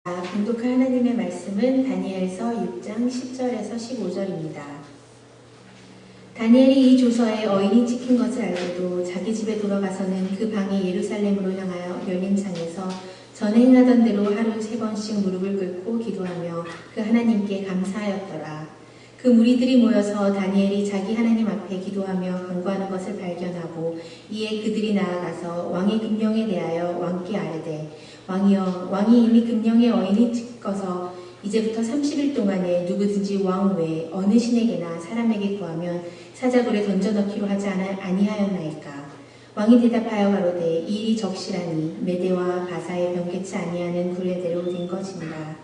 봉독할 하나님의 말씀은 다니엘서 6장 10절에서 15절입니다. 다니엘이 이 조서에 어인이 찍힌 것을 알고도 자기 집에 돌아가서는 그 방이 예루살렘으로 향하여 열린 창에서 전에 행하던 대로 하루 3번씩 무릎을 꿇고 기도하며 그 하나님께 감사하였더라. 그 무리들이 모여서 다니엘이 자기 하나님 앞에 기도하며 간구하는 것을 발견하고 이에 그들이 나아가서 왕의 금령에 대하여 왕께 아뢰되 왕이여, 왕이 이미 금령의 어인이 찍어서 이제부터 30일 동안에 누구든지 왕 외에 어느 신에게나 사람에게 구하면 사자굴에 던져넣기로 하지 아니하였나이까. 왕이 대답하여 가로되 이 일이 적시라니 메대와 바사에 변개치 아니하는 굴레대로 된 것이니라.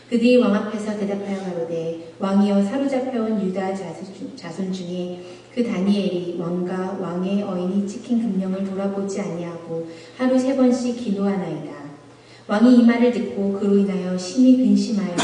그들이 왕 앞에서 대답하여 가로되 왕이여, 사로잡혀온 유다 자손 중에 그 다니엘이 왕과 왕의 어인이 찍힌 금령을 돌아보지 아니하고 하루 3번씩 기도하나이다. 왕이 이 말을 듣고 그로 인하여 심히 근심하여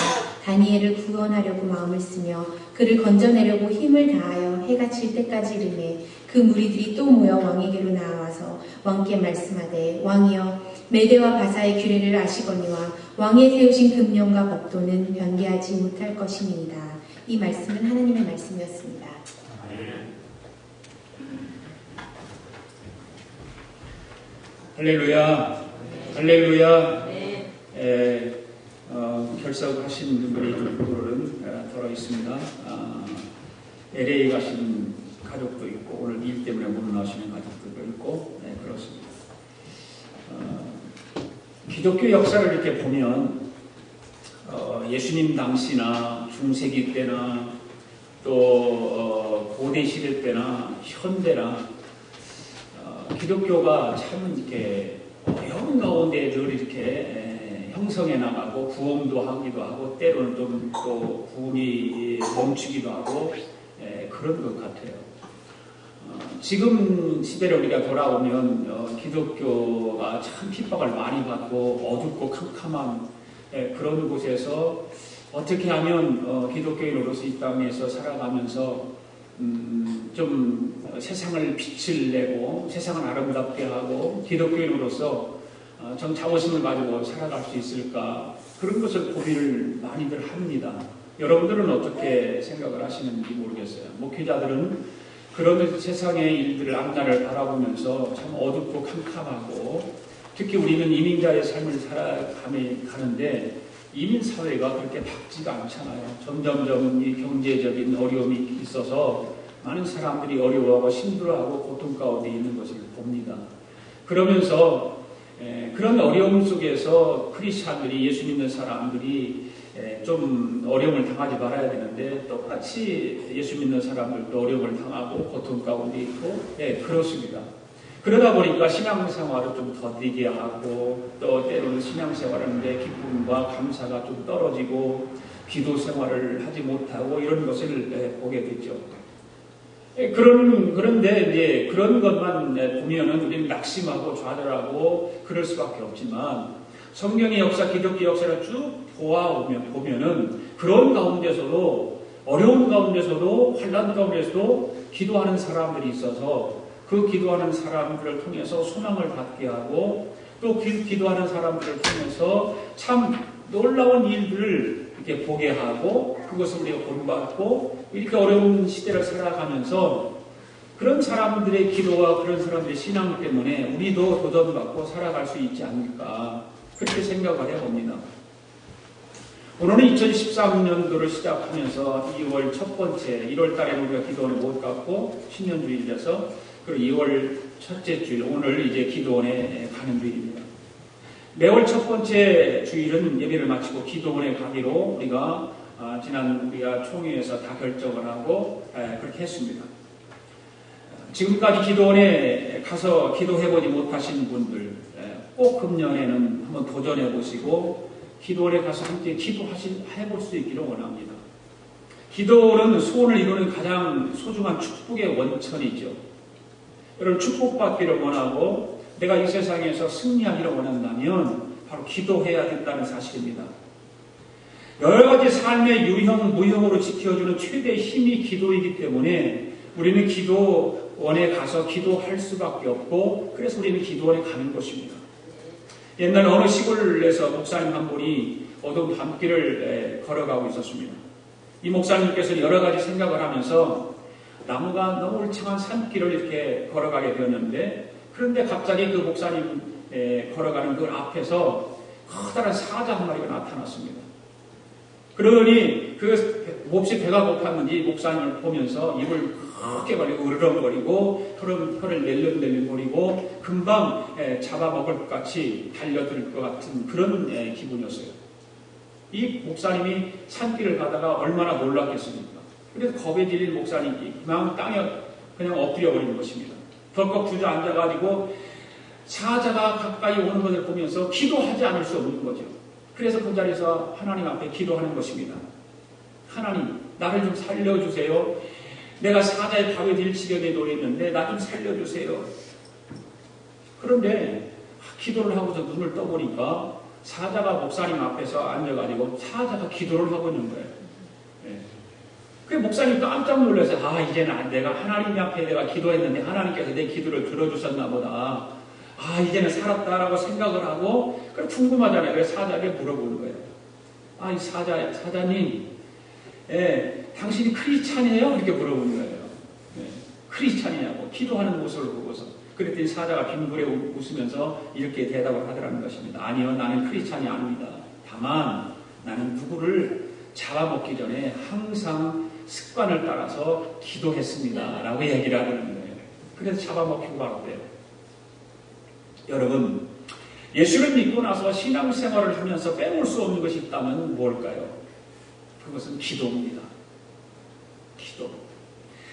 다니엘을 구원하려고 마음을 쓰며 그를 건져내려고 힘을 다하여 해가 질 때까지 이르매 그 무리들이 또 모여 왕에게로 나와서 왕께 말씀하되 왕이여, 메대와 바사의 규례를 아시거니와 왕의 세우신 금령과 법도는 변개하지 못할 것이니이다. 이 말씀은 하나님의 말씀이었습니다. 할렐루야, 할렐루야. 결석하신 분들이 좀 돌아 있습니다. LA 가신 가족도 있고 오늘 일 때문에 못 나오시는 가족들도 있고 그렇습니다. 기독교 역사를 이렇게 보면 예수님 당시나 중세기 때나 또 고대 시대 때나 현대나 기독교가 참 이렇게 어려운 가운데 늘 이렇게 형성해 나가고 구원도 하기도 하고 때로는 좀 또 구원이 멈추기도 하고 그런 것 같아요. 지금 시대를 우리가 돌아오면 기독교가 참 핍박을 많이 받고 어둡고 캄캄한 그런 곳에서 어떻게 하면 기독교인으로서 이 땅에서 살아가면서 좀 세상을 빛을 내고 세상을 아름답게 하고 기독교인으로서 좀 자부심을 가지고 살아갈 수 있을까, 그런 것을 고민을 많이들 합니다. 여러분들은 어떻게 생각을 하시는지 모르겠어요. 목회자들은 그런 세상의 일들을 앞날을 바라보면서 참 어둡고 캄캄하고, 특히 우리는 이민자의 삶을 살아가는데 이민 사회가 그렇게 밝지가 않잖아요. 점점점 이 경제적인 어려움이 있어서 많은 사람들이 어려워하고 힘들어하고 고통 가운데 있는 것을 봅니다. 그러면서 그런 어려움 속에서 크리스찬들이, 예수 믿는 사람들이 좀 어려움을 당하지 말아야 되는데 똑같이 예수 믿는 사람들도 어려움을 당하고 고통 가운데 있고 그렇습니다. 그러다 보니까 신앙생활을 좀 더디게 하고 또 때로는 신앙생활하는데 기쁨과 감사가 좀 떨어지고 기도 생활을 하지 못하고 이런 것을 보게 되죠. 그런데 이제 그런 것만 보면은 우리는 낙심하고 좌절하고 그럴 수밖에 없지만 성경의 역사, 기독교 역사를 쭉 보면은 그런 가운데서도, 어려운 가운데서도, 환난 가운데서도 기도하는 사람들이 있어서 그 기도하는 사람들을 통해서 소망을 갖게 하고 또 기도하는 사람들을 통해서 참 놀라운 일들을 이렇게 보게 하고 그것을 우리가 본받고 이렇게 어려운 시대를 살아가면서 그런 사람들의 기도와 그런 사람들의 신앙 때문에 우리도 도전받고 살아갈 수 있지 않을까, 그렇게 생각을 해봅니다. 오늘은 2013년도를 시작하면서 2월 첫 번째, 1월 달에는 우리가 기도원에 못 갔고 신년주일이라서 그리고 2월 첫째 주일, 오늘 이제 기도원에 가는 주일입니다. 매월 첫 번째 주일은 예배를 마치고 기도원에 가기로 우리가 지난 우리가 총회에서 다 결정을 하고 그렇게 했습니다. 지금까지 기도원에 가서 기도해보지 못하신 분들 꼭 금년에는 한번 도전해 보시고 기도원에 가서 함께 기도해볼 수 있기를 원합니다. 기도는 소원을 이루는 가장 소중한 축복의 원천이죠. 여러분, 축복받기를 원하고 내가 이 세상에서 승리하기를 원한다면 바로 기도해야 된다는 사실입니다. 여러 가지 삶의 유형, 무형으로 지켜주는 최대의 힘이 기도이기 때문에 우리는 기도원에 가서 기도할 수밖에 없고, 그래서 우리는 기도원에 가는 것입니다. 옛날 어느 시골에서 목사님 한 분이 어두운 밤길을 걸어가고 있었습니다. 이 목사님께서 여러 가지 생각을 하면서 나무가 너무 울창한 산길을 이렇게 걸어가게 되었는데, 그런데 갑자기 그 목사님 걸어가는 그 앞에서 커다란 사자 한 마리가 나타났습니다. 그러니 그 몹시 배가 고팠는지 목사님을 보면서 입을 크게 벌리고 으르렁거리고 혀를 낼름낼름거리고 금방 잡아먹을 것 같이 달려들 것 같은 그런 기분이었어요. 이 목사님이 산길을 가다가 얼마나 놀랐겠습니까? 그래서 겁에 질린 목사님이 그냥 땅에 그냥 엎드려 버리는 것입니다. 덜컥 주저앉아가지고 사자가 가까이 오는 것을 보면서 기도하지 않을 수 없는 거죠. 그래서 그 자리에서 하나님 앞에 기도하는 것입니다. 하나님, 나를 좀 살려주세요. 내가 사자의 밥에 들 지경에 놓였는데 나 좀 살려주세요. 그런데 기도를 하고서 눈을 떠보니까 사자가 목사님 앞에서 앉아가지고 사자가 기도를 하고 있는 거예요. 그 목사님 깜짝 놀라서 이제는 내가 하나님 앞에 내가 기도했는데 하나님께서 내 기도를 들어주셨나 보다. 이제는 살았다라고 생각을 하고, 그래 궁금하잖아요. 그래서 사자에게 물어보는 거예요. 이 사자님, 당신이 크리스찬이에요? 이렇게 물어보는 거예요. 크리스찬이냐고 기도하는 모습을 보고서. 그랬더니 사자가 빙그레 웃으면서 이렇게 대답을 하더라는 것입니다. 아니요, 나는 크리스찬이 아닙니다. 다만 나는 누구를 잡아먹기 전에 항상 습관을 따라서 기도했습니다. 라고 얘기를 하는 거예요. 그래서 잡아먹히고 말았대요. 여러분, 예수를 믿고 나서 신앙생활을 하면서 빼놓을 수 없는 것이 있다면 뭘까요? 그것은 기도입니다.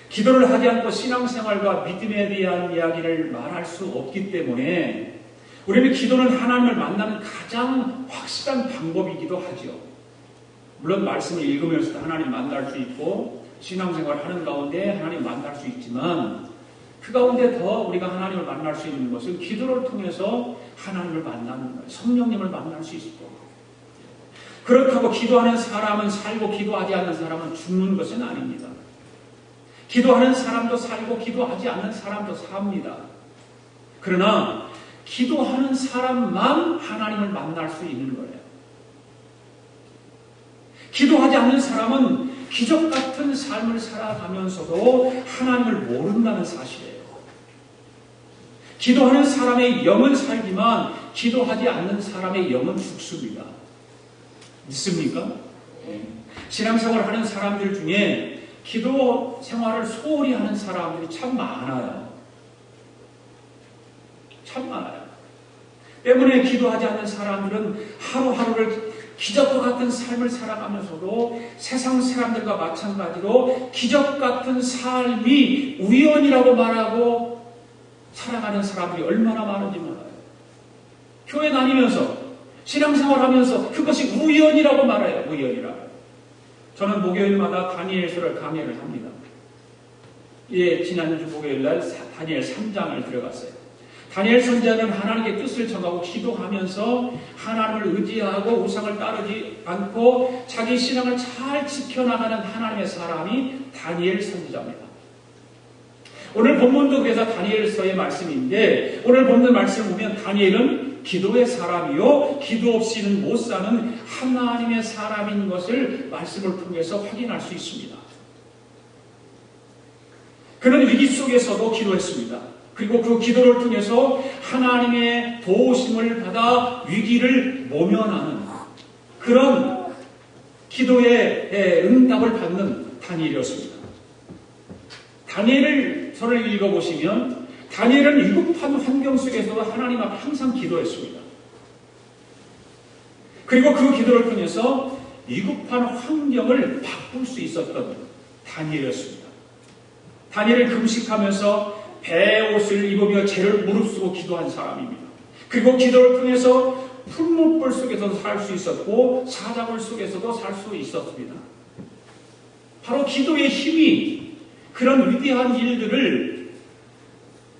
기도를 하지 않고 신앙생활과 믿음에 대한 이야기를 말할 수 없기 때문에 우리는 기도는 하나님을 만나는 가장 확실한 방법이기도 하죠. 물론 말씀을 읽으면서도 하나님 만날 수 있고 신앙생활을 하는 가운데 하나님 만날 수 있지만, 그 가운데 더 우리가 하나님을 만날 수 있는 것은 기도를 통해서 하나님을 만나는 거예요. 성령님을 만날 수 있을 거예요. 그렇다고 기도하는 사람은 살고 기도하지 않는 사람은 죽는 것은 아닙니다. 기도하는 사람도 살고 기도하지 않는 사람도 삽니다. 그러나 기도하는 사람만 하나님을 만날 수 있는 거예요. 기도하지 않는 사람은 기적 같은 삶을 살아가면서도 하나님을 모른다는 사실이에요. 기도하는 사람의 영은 살지만 기도하지 않는 사람의 영은 죽습니다. 믿습니까? 신앙생활을 하는 사람들 중에 기도 생활을 소홀히 하는 사람들이 참 많아요. 참 많아요. 때문에 기도하지 않는 사람들은 하루하루를 기적과 같은 삶을 살아가면서도 세상 사람들과 마찬가지로 기적 같은 삶이 우연이라고 말하고 살아가는 사람들이 얼마나 많은지 몰라요. 교회 다니면서 신앙생활하면서 그것이 우연이라고 말해요. 우연이라고. 저는 목요일마다 다니엘서를 강의를 합니다. 지난주 목요일날 다니엘 3장을 들어갔어요. 다니엘 선지자는 하나님께 뜻을 정하고 기도하면서 하나님을 의지하고 우상을 따르지 않고 자기 신앙을 잘 지켜나가는 하나님의 사람이 다니엘 선지자입니다. 오늘 본문도 그래서 다니엘서의 말씀인데, 오늘 본문 말씀을 보면 다니엘은 기도의 사람이요 기도 없이는 못 사는 하나님의 사람인 것을 말씀을 통해서 확인할 수 있습니다. 그는 위기 속에서도 기도했습니다. 그리고 그 기도를 통해서 하나님의 도우심을 받아 위기를 모면하는 그런 기도의 응답을 받는 다니엘이었습니다. 다니엘을 저를 읽어보시면 다니엘은 위급한 환경 속에서도 하나님 앞에 항상 기도했습니다. 그리고 그 기도를 통해서 위급한 환경을 바꿀 수 있었던 다니엘이었습니다. 다니엘을 금식하면서 배의 옷을 입으며 죄를 무릅쓰고 기도한 사람입니다. 그리고 기도를 통해서 풀무불 속에서도 살 수 있었고 사자굴 속에서도 살 수 있었습니다. 바로 기도의 힘이 그런 위대한 일들을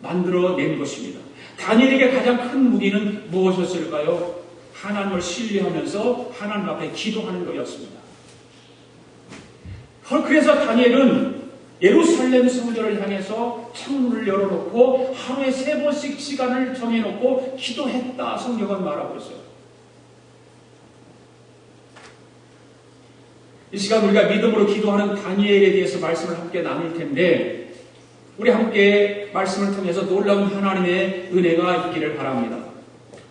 만들어낸 것입니다. 다니엘에게 가장 큰 무기는 무엇이었을까요? 하나님을 신뢰하면서 하나님 앞에 기도하는 것이었습니다. 그래서 다니엘은 예루살렘 성전을 향해서 창문을 열어놓고 하루에 3번씩 시간을 정해놓고 기도했다 성경은 말하고 있어요. 이 시간 우리가 믿음으로 기도하는 다니엘에 대해서 말씀을 함께 나눌 텐데, 우리 함께 말씀을 통해서 놀라운 하나님의 은혜가 있기를 바랍니다.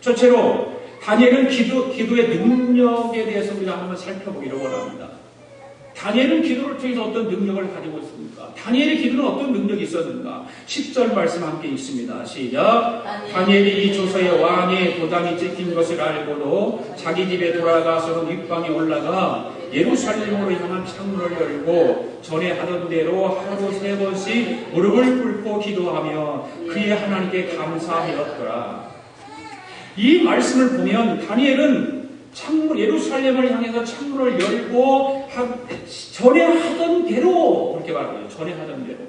첫째로 다니엘은 기도의 능력에 대해서 우리가 한번 살펴보기를 원합니다. 다니엘은 기도를 통해서 어떤 능력을 가지고 있습니까? 다니엘의 기도는 어떤 능력이 있었는가? 10절 말씀 함께 있습니다. 시작. 다니엘이 이 조서에 왕의 도장이 찍힌 것을 알고도 자기 집에 돌아가서는 윗방에 올라가 예루살렘으로 향한 창문을 열고 전에 하던 대로 하루 3번씩 무릎을 꿇고 기도하며 그의 하나님께 감사하였더라. 이 말씀을 보면 다니엘은 예루살렘을 향해서 창문을 열고 전에 하던 대로 그렇게 말해요. 전에 하던 대로.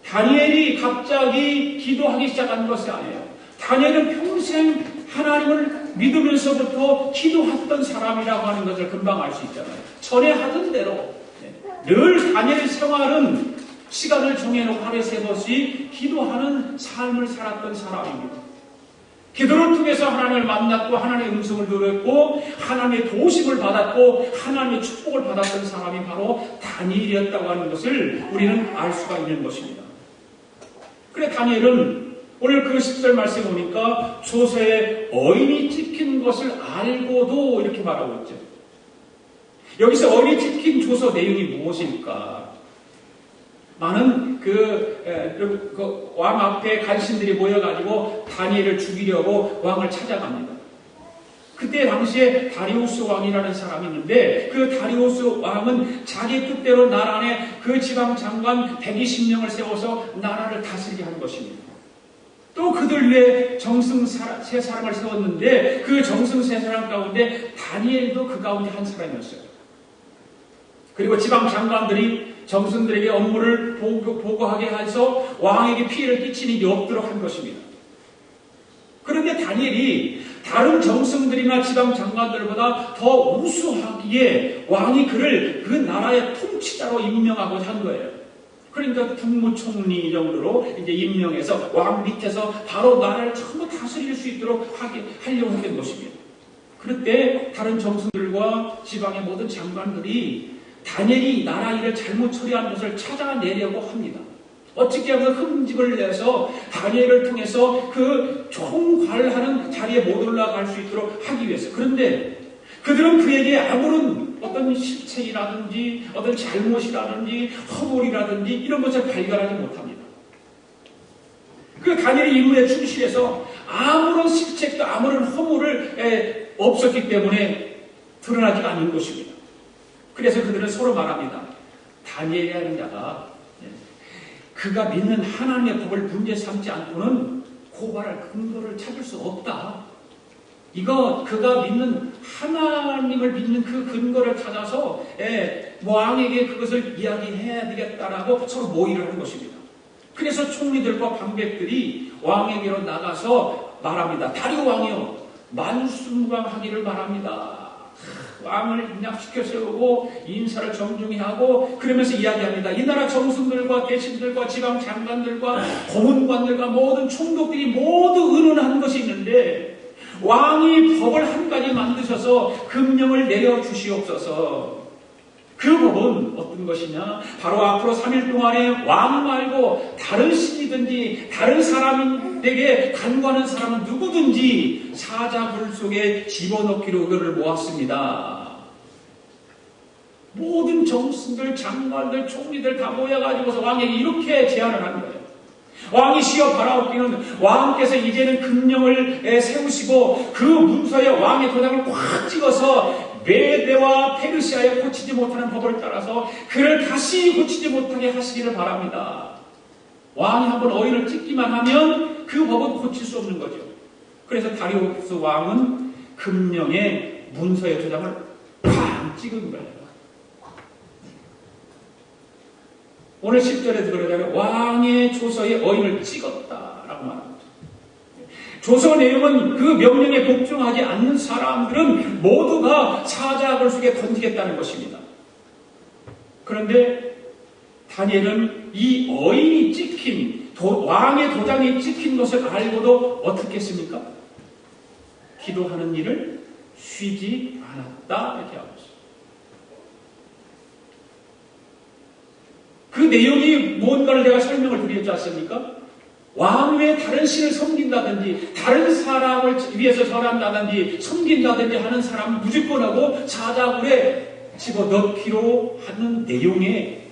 다니엘이 갑자기 기도하기 시작한 것이 아니에요. 다니엘은 평생 하나님을 믿으면서부터 기도했던 사람이라고 하는 것을 금방 알 수 있잖아요. 전에 하던 대로. 늘 다니엘의 생활은 시간을 정해놓고 하루에 3번씩 기도하는 삶을 살았던 사람입니다. 기도를 통해서 하나님을 만났고 하나님의 음성을 들었고 하나님의 도심을 받았고 하나님의 축복을 받았던 사람이 바로 다니엘이었다고 하는 것을 우리는 알 수가 있는 것입니다. 그래 다니엘은 오늘 그 10절 말씀에 보니까 조서에 어인이 찍힌 것을 알고도 이렇게 말하고 있죠. 여기서 어인이 찍힌 조서 내용이 무엇일까? 많은 왕 앞에 간신들이 모여가지고 다니엘을 죽이려고 왕을 찾아갑니다. 그때 당시에 다리우스 왕이라는 사람이 있는데 그 다리우스 왕은 자기 뜻대로 나라 안에 그 지방 장관 120명을 세워서 나라를 다스리게 한 것입니다. 또 그들 외에 정승 세 사람을 세웠는데 그 정승 세 사람 가운데 다니엘도 그 가운데 한 사람이었어요. 그리고 지방 장관들이 정승들에게 업무를 보고하게 해서 왕에게 피해를 끼치는 일이 없도록 한 것입니다. 그런데 다니엘이 다른 정승들이나 지방 장관들보다 더 우수하기에 왕이 그를 그 나라의 통치자로 임명하고자 한 거예요. 그러니까 국무총리 정도로 이제 임명해서 왕 밑에서 바로 나라를 전부 다스릴 수 있도록 하려고 했던 것입니다. 그때 다른 정승들과 지방의 모든 장관들이 다니엘이 나라 일을 잘못 처리한 것을 찾아내려고 합니다. 어떻게 하면 흠집을 내서 다니엘을 통해서 그 총괄하는 자리에 못 올라갈 수 있도록 하기 위해서. 그런데 그들은 그에게 아무런 어떤 실책이라든지 어떤 잘못이라든지 허물이라든지 이런 것을 발견하지 못합니다. 그 다니엘이 임무에 충실해서 아무런 실책도 아무런 허물을 없었기 때문에 드러나지 않는 것입니다. 그래서 그들은 서로 말합니다. 다니엘이라는 자가 그가 믿는 하나님의 법을 문제 삼지 않고는 고발할 근거를 찾을 수 없다. 이거 그가 믿는 하나님을 믿는 그 근거를 찾아서 왕에게 그것을 이야기해야 되겠다라고 서로 모의를 하는 것입니다. 그래서 총리들과 방백들이 왕에게로 나가서 말합니다. 다리오 왕이요 만순광하기를 바랍니다. 왕을 인약시켜 세우고 인사를 정중히 하고 그러면서 이야기합니다. 이 나라 정승들과 대신들과 지방 장관들과 고문관들과 모든 총독들이 모두 의논한 것이 있는데 왕이 법을 한 가지 만드셔서 금령을 내려주시옵소서. 그 법은 어떤 것이냐? 바로 앞으로 3일 동안에 왕 말고 다른 신이든지 다른 사람에게 간구하는 사람은 누구든지 사자굴 속에 집어넣기로 그를 모았습니다. 모든 정승들, 장관들, 총리들 다 모여가지고서 왕에게 이렇게 제안을 한 거예요. 왕이 시어 바라옵기는 왕께서 이제는 금령을 세우시고 그 문서에 왕의 도장을 꽉 찍어서 메대와 페르시아에 고치지 못하는 법을 따라서 그를 다시 고치지 못하게 하시기를 바랍니다. 왕이 한번 어인을 찍기만 하면 그 법은 고칠 수 없는 거죠. 그래서 다리우스 왕은 금령의 문서의 도장을 꽉 찍은 거예요. 오늘 10절에서 그러자면 왕의 조서에 어인을 찍었다라고 말합니다. 조서 내용은 그 명령에 복종하지 않는 사람들은 모두가 사자굴 속에 던지겠다는 것입니다. 그런데 다니엘은 이 어인이 찍힌 왕의 도장이 찍힌 것을 알고도 어떻게 했습니까? 기도하는 일을 쉬지 않았다 이렇게 하고 있습니다. 내용이 뭔가를 내가 설명을 드렸지 않습니까? 왕 외에 다른 신을 섬긴다든지 다른 사람을 위해서 절한다든지 섬긴다든지 하는 사람은 무조건하고 사자굴에 집어넣기로 하는 내용이지.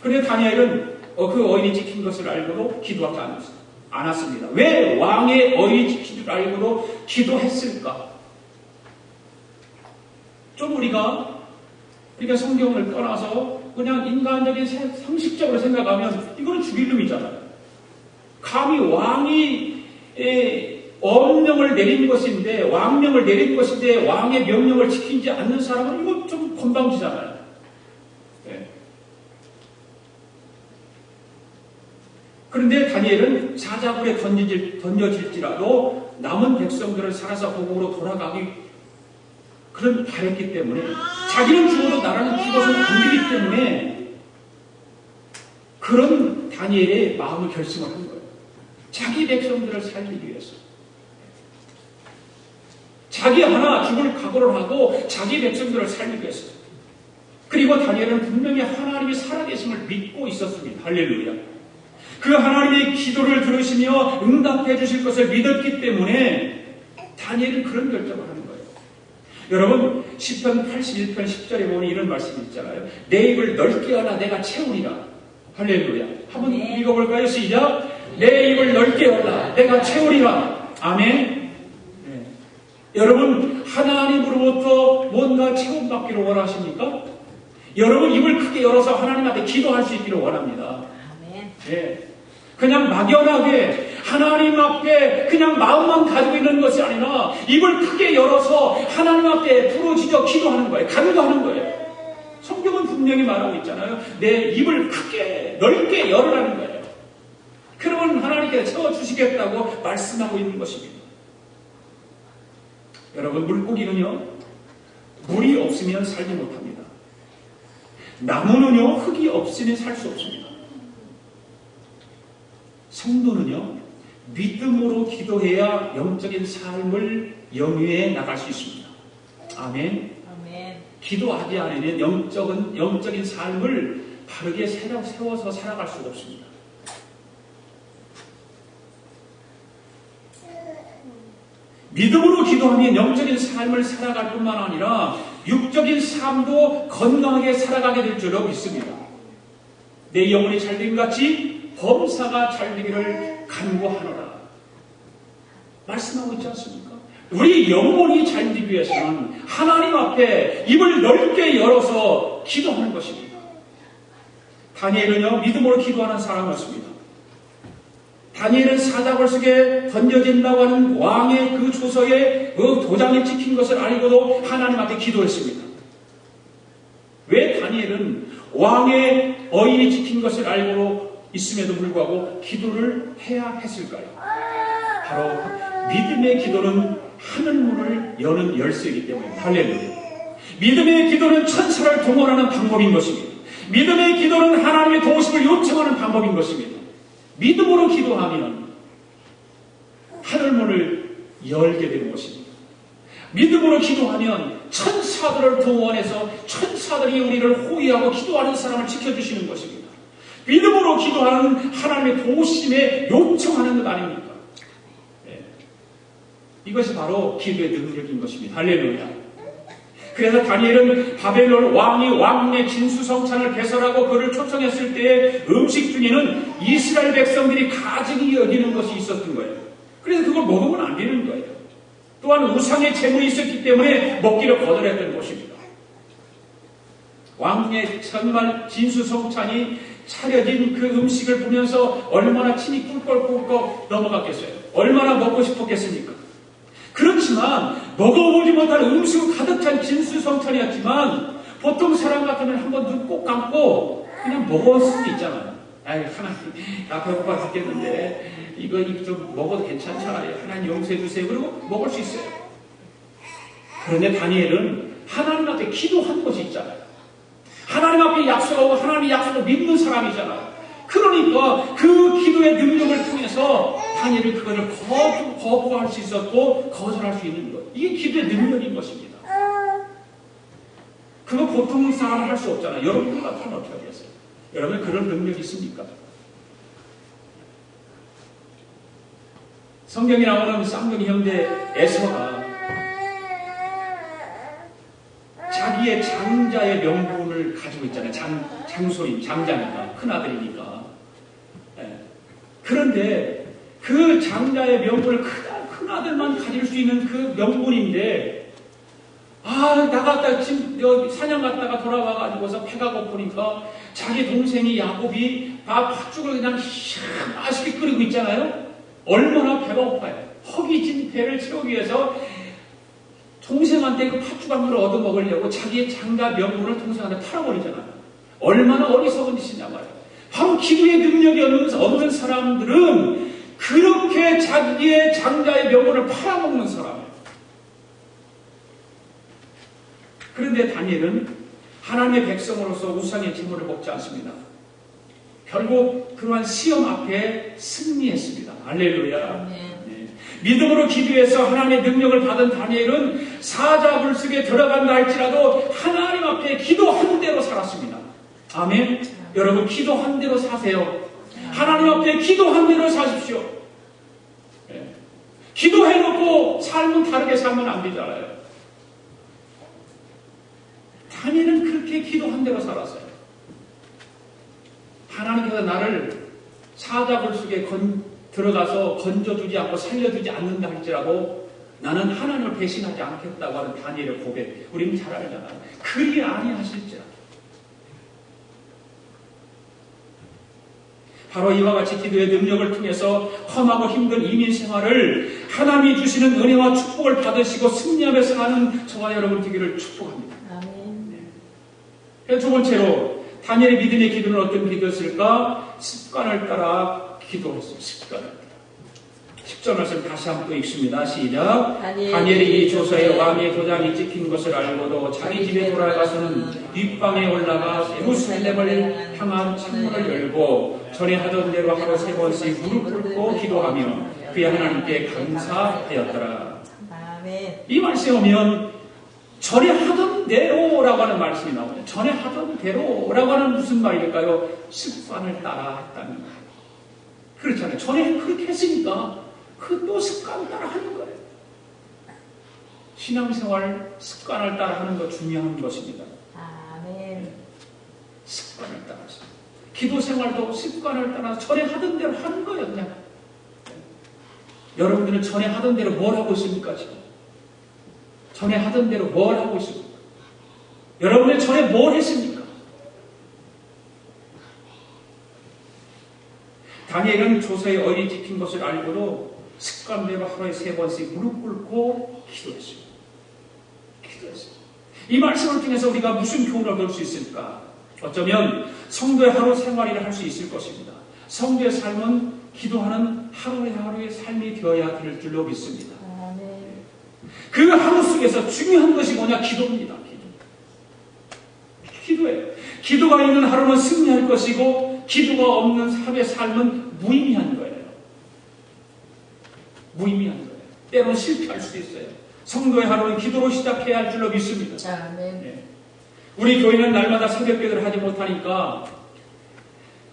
그런데 다니엘은 그 어인이 찍힌 것을 알고도 기도하지 않았습니다. 왜 왕의 어인이 찍힌 줄 알고도 기도했을까? 좀 우리가 성경을 떠나서 그냥 인간적인 상식적으로 생각하면 이건 죽일 놈이잖아요. 감히 왕이 엄명을 내린 것인데 왕의 명령을 지키지 않는 사람은 이거 좀 건방지잖아요. 네. 그런데 다니엘은 사자굴에 던져질지라도 남은 백성들을 살아서 고국으로 돌아가기 그런 바랬기 때문에 자기는 죽어도 나라는 죽어서는 안 되기 때문에 그런 다니엘의 마음을 결심을 한 거예요. 자기 백성들을 살리기 위해서. 자기 하나 죽을 각오를 하고 자기 백성들을 살리기 위해서. 그리고 다니엘은 분명히 하나님이 살아계심을 믿고 있었습니다. 할렐루야. 그 하나님의 기도를 들으시며 응답해 주실 것을 믿었기 때문에 다니엘은 그런 결정을 하는 거예요. 여러분 시편 81편 10절에 보니 이런 말씀이 있잖아요. 내 입을 넓게 하나 내가 채우리라. 할렐루야. 한번 읽어볼까요? 시작. 내 입을 넓게 하나 내가 채우리라. 아멘. 네. 여러분 하나님으로부터 뭔가 채움받기를 원하십니까? 여러분 입을 크게 열어서 하나님한테 기도할 수 있기를 원합니다. 아멘. 네. 그냥 막연하게 하나님 앞에 그냥 마음만 가지고 있는 것이 아니라 입을 크게 열어서 하나님 앞에 부르짖어 기도하는 거예요. 간구하는 거예요. 성경은 분명히 말하고 있잖아요. 내 입을 크게 넓게 열으라는 거예요. 그러면 하나님께서 채워주시겠다고 말씀하고 있는 것입니다. 여러분 물고기는요 물이 없으면 살지 못합니다. 나무는요 흙이 없으면 살 수 없습니다. 성도는요 믿음으로 기도해야 영적인 삶을 영위해 나갈 수 있습니다. 아멘. 아멘. 기도하지 않으면 영적인 삶을 바르게 세워서 살아갈 수가 없습니다. 믿음으로 기도하면 영적인 삶을 살아갈 뿐만 아니라 육적인 삶도 건강하게 살아가게 될 줄로 믿습니다. 내 영혼이 잘됨 같이 범사가 잘되기를 간구하노라. 말씀하고 있지 않습니까? 우리 영혼이 잘되기 위해서는 하나님 앞에 입을 넓게 열어서 기도하는 것입니다. 다니엘은요 믿음으로 기도하는 사람이었습니다. 다니엘은 사자굴 속에 던져진다고 하는 왕의 그 조서에 그 도장이 찍힌 것을 알고도 하나님 앞에 기도했습니다. 왜 다니엘은 왕의 어인이 찍힌 것을 알고 있음에도 불구하고 기도를 해야 했을까요? 바로 믿음의 기도는 하늘문을 여는 열쇠이기 때문입니다. 할렐루야. 믿음의 기도는 천사를 동원하는 방법인 것입니다. 믿음의 기도는 하나님의 도우심을 요청하는 방법인 것입니다. 믿음으로 기도하면 하늘문을 열게 되는 것입니다. 믿음으로 기도하면 천사들을 동원해서 천사들이 우리를 호위하고 기도하는 사람을 지켜주시는 것입니다. 믿음으로 기도하는 하나님의 도우심에 요청하는 것 아닙니까? 네. 이것이 바로 기도의 능력인 것입니다. 할렐루야. 그래서 다니엘은 바벨론 왕이 왕궁의 진수성찬을 개설하고 그를 초청했을 때의 음식 중에는 이스라엘 백성들이 가증히 여기는 것이 있었던 거예요. 그래서 그걸 먹으면 안 되는 거예요. 또한 우상의 제물이 있었기 때문에 먹기를 거절했던 것입니다. 왕궁의 정말 진수성찬이 차려진 그 음식을 보면서 얼마나 침이 꿀꺽꿀꺽 넘어갔겠어요. 얼마나 먹고 싶었겠습니까? 그렇지만 먹어보지 못한 음식으로 가득 찬 진수성찬이었지만 보통 사람 같으면 한번 눈 꼭 감고 그냥 먹을 수도 있잖아요. 아이 하나님 나 배고파 죽겠는데 이거 좀 먹어도 괜찮잖아요. 하나님 용서해 주세요. 그리고 먹을 수 있어요. 그런데 다니엘은 하나님 앞에 기도한 것이 있잖아요. 하나님 앞에 약속하고 하나님의 약속을 믿는 사람이잖아요. 그러니까 그 기도의 능력을 통해서 다니엘은 그것을 거부할 수 있었고 거절할 수 있는 것. 이게 기도의 능력인 것입니다. 그거 보통 사람은 할 수 없잖아요. 여러분 같으면 어떻게 하겠어요? 여러분 그런 능력이 있습니까? 성경에 나오는 쌍둥이 형제 에서가 자기의 장자의 명분을 가지고 있잖아요. 장소인, 장자니까, 큰아들이니까. 예. 그런데 그 장자의 명분을 큰아들만 가질 수 있는 그 명분인데, 나갔다, 지금 사냥 갔다가 돌아와가지고서 배가 고프니까 자기 동생이 야곱이 팥죽을 그냥 맛있게 끓이고 있잖아요. 얼마나 배가 고파요. 허기진 배를 채우기 위해서 동생한테 그 팥죽 한 그릇 얻어먹으려고 자기의 장자 명분을 동생한테 팔아버리잖아요. 얼마나 어리석은 짓이냐 말이에요. 바로 기도의 능력이 없는 사람들은 그렇게 자기의 장자의 명분을 팔아먹는 사람이에요. 그런데 다니엘은 하나님의 백성으로서 우상의 제물을 먹지 않습니다. 결국 그러한 시험 앞에 승리했습니다. 할렐루야. 네. 믿음으로 기도해서 하나님의 능력을 받은 다니엘은 사자불쑥에 들어간다 할지라도 하나님 앞에 기도한 대로 살았습니다. 아멘. 여러분 기도한 대로 사세요. 하나님 앞에 기도한 대로 사십시오. 네. 기도해놓고 삶은 다르게 살면 안 되잖아요. 다니엘은 그렇게 기도한 대로 살았어요. 하나님께서 나를 사자굴 속에 들어가서 건져주지 않고 살려주지 않는다 할지라도 나는 하나님을 배신하지 않겠다고 하는 다니엘의 고백, 우리는 잘 알잖아요. 그리 아니하실지라. 바로 이와 같이 기도의 능력을 통해서 험하고 힘든 이민 생활을 하나님이 주시는 은혜와 축복을 받으시고 승리하며 사는 저와 여러분 되기를 축복합니다. 네. 두 번째로 다니엘의 믿음의 기도는 어떤 기도였을까? 습관을 따라 기도했어요. 습관을 따라. 10절 말씀 다시 한번 또 읽습니다. 시작. 다니엘이 이 조서에 왕의 도장이 찍힌 것을 알고도 자기 집에 돌아가서는 윗방에 올라가 예루살렘을 향한 창문을 열고 전에 하던 대로 하루 3번씩 무릎 꿇고 기도하며 그의 하나님께 감사하였더라. 이 말씀에 오면 전에 하던 대로라고 하는 말씀이 나오죠. 전에 하던 대로라고 하는 무슨 말일까요? 습관을 따라 했다는 말. 그렇잖아요. 전에 그렇게 했으니까 그 또 습관을 따라 하는 거예요. 신앙생활 습관을 따라 하는 거 중요한 것입니다. 아멘. 습관을 따라서. 기도생활도 습관을 따라서 전에 하던 대로 하는 거예요. 그냥. 여러분들은 전에 하던 대로 뭘 하고 있습니까? 지금? 전에 하던 대로 뭘 하고 있습니까? 여러분은 전에 뭘 했습니까? 다니엘은 조서에 어리 찍힌 것을 알고도 습관대로 하루에 3번씩 무릎 꿇고 기도했습니다. 기도했습니다. 이 말씀을 통해서 우리가 무슨 교훈을 얻을 수 있을까? 어쩌면 성도의 하루 생활이라 할 수 있을 것입니다. 성도의 삶은 기도하는 하루의 삶이 되어야 될 줄로 믿습니다. 그 하루 속에서 중요한 것이 뭐냐? 기도입니다. 기도예요. 기도가 있는 하루는 승리할 것이고 기도가 없는 하루의 삶은 무의미한 거예요. 무의미한 거예요. 때로는 실패할 수도 있어요. 성도의 하루는 기도로 시작해야 할 줄로 믿습니다. 네. 우리 교회는 날마다 새벽 기도를 하지 못하니까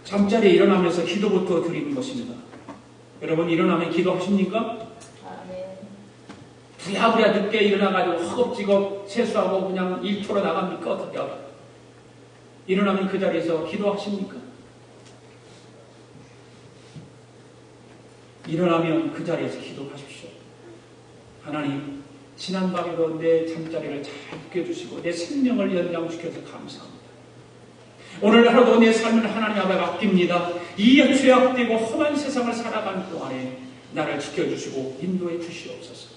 잠자리에 일어나면서 기도부터 드리는 것입니다. 여러분 일어나면 기도하십니까? 부랴부랴 늦게 일어나가지고 허겁지겁 세수하고 그냥 일터로 나갑니까? 어떻게 하고? 일어나면 그 자리에서 기도하십니까? 일어나면 그 자리에서 기도하십시오. 하나님, 지난밤에도 내 잠자리를 잘 지켜주시고 내 생명을 연장시켜서 감사합니다. 오늘 하루도 내 삶을 하나님 앞에 맡깁니다. 이 죄악되고 험한 세상을 살아가는 동안에 나를 지켜주시고 인도해 주시옵소서.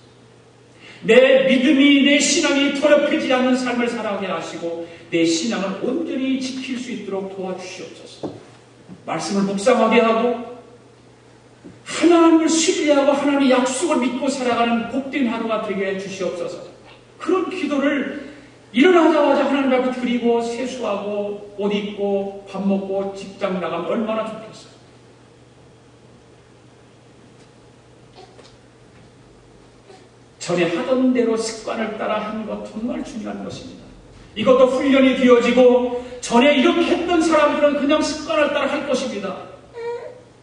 내 믿음이, 내 신앙이 더럽혀지지 않는 삶을 살아가게 하시고 내 신앙을 온전히 지킬 수 있도록 도와주시옵소서. 말씀을 묵상하게 하고 하나님을 신뢰하고 하나님의 약속을 믿고 살아가는 복된 하루가 되게 해주시옵소서. 그런 기도를 일어나자마자 하나님 앞에 드리고 세수하고 옷 입고 밥 먹고 직장 나가면 얼마나 좋겠어요. 전에 하던 대로 습관을 따라 하는 것 정말 중요한 것입니다. 이것도 훈련이 되어지고 전에 이렇게 했던 사람들은 그냥 습관을 따라 할 것입니다.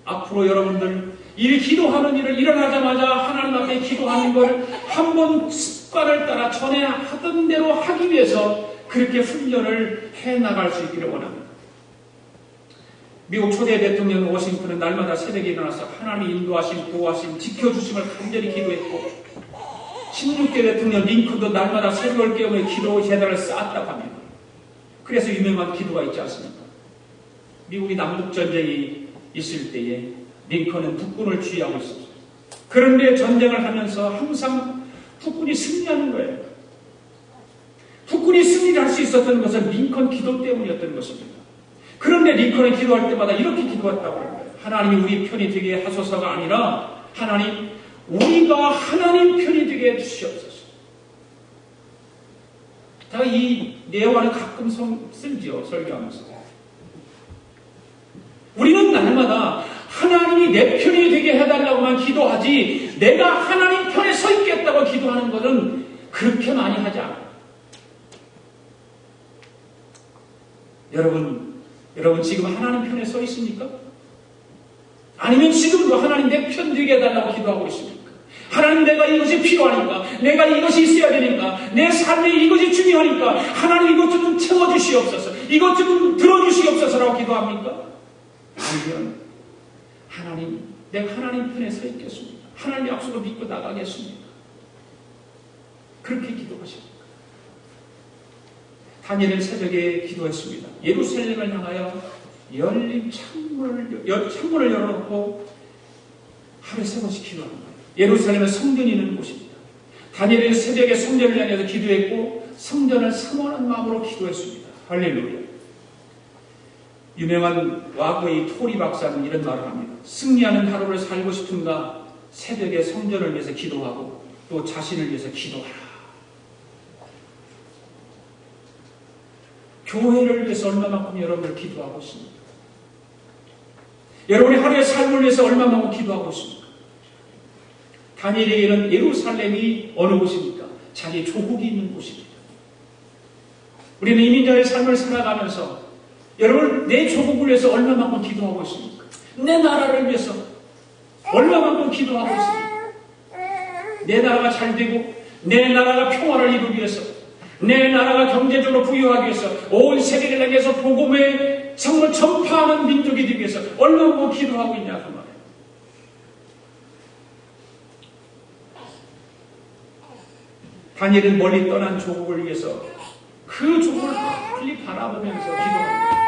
앞으로 여러분들 기도하는 일을 일어나자마자 하나님 앞에 기도하는 걸 한번 습관을 따라 전에 하던 대로 하기 위해서 그렇게 훈련을 해나갈 수 있기를 원합니다. 미국 초대 대통령 워싱턴은 날마다 새벽에 일어나서 하나님의 인도하심, 보호하심, 지켜주심을 간절히 기도했고 16대 대통령 링컨도 날마다 새벽을 깨우며 기도 제단을 쌓았다고 합니다. 그래서 유명한 기도가 있지 않습니까? 미국이 남북전쟁이 있을 때에 링컨은 북군을 지휘하고 있었어요. 그런데 전쟁을 하면서 항상 북군이 승리하는 거예요. 북군이 승리를 할 수 있었던 것은 링컨 기도 때문이었던 것입니다. 그런데 링컨이 기도할 때마다 이렇게 기도했다고 하는 거예요. 하나님이 우리 편이 되게 하소서가 아니라 하나님, 우리가 하나님 편이 되게 해주시옵소서. 제가 이 내용을 가끔 쓰지요, 설교하면서. 우리는 날마다 하나님이 내 편이 되게 해달라고만 기도하지 내가 하나님 편에 서 있겠다고 기도하는 것은 그렇게 많이 하지 않아요. 여러분 지금 하나님 편에 서 있습니까? 아니면 지금도 하나님 내 편 되게 해달라고 기도하고 있습니까? 하나님 내가 이것이 필요하니까, 내가 이것이 있어야 되니까, 내 삶에 이것이 중요하니까 하나님 이것 좀 채워주시옵소서, 이것 좀 들어주시옵소서라고 기도합니까? 아니면 하나님, 내가 하나님 편에 서 있겠습니까? 하나님 약속을 믿고 나가겠습니까? 그렇게 기도하십니까? 다니엘은 새벽에 기도했습니다. 예루살렘을 향하여 열린 창문을 열어놓고 하루에 3번씩 기도하는 거예요. 예루살렘은 성전이 있는 곳입니다. 다니엘은 새벽에 성전을 향해서 기도했고 성전을 사모하는 마음으로 기도했습니다. 할렐루야. 유명한 와구의 토리 박사는 이런 말을 합니다. 승리하는 하루를 살고 싶은가 새벽에 성전을 위해서 기도하고 또 자신을 위해서 기도하라. 교회를 위해서 얼마만큼 여러분을 기도하고 있습니까? 여러분의 하루의 삶을 위해서 얼마만큼 기도하고 있습니까? 다니엘에게는 예루살렘이 어느 곳입니까? 자기 조국이 있는 곳입니다. 우리는 이민자의 삶을 살아가면서 여러분 내 조국을 위해서 얼마만큼 기도하고 있습니까? 내 나라를 위해서 얼마만큼 기도하고 있습니까? 내 나라가 잘 되고 내 나라가 평화를 이루기 위해서 내 나라가 경제적으로 부유하기 위해서 온 세계를 향해서 복음의 성을 전파하는 민족이 되기 위해서 얼마나 기도하고 있냐 그 말이에요. 다니엘은 멀리 떠난 조국을 위해서 그 조국을 멀리 바라보면서 기도합니다.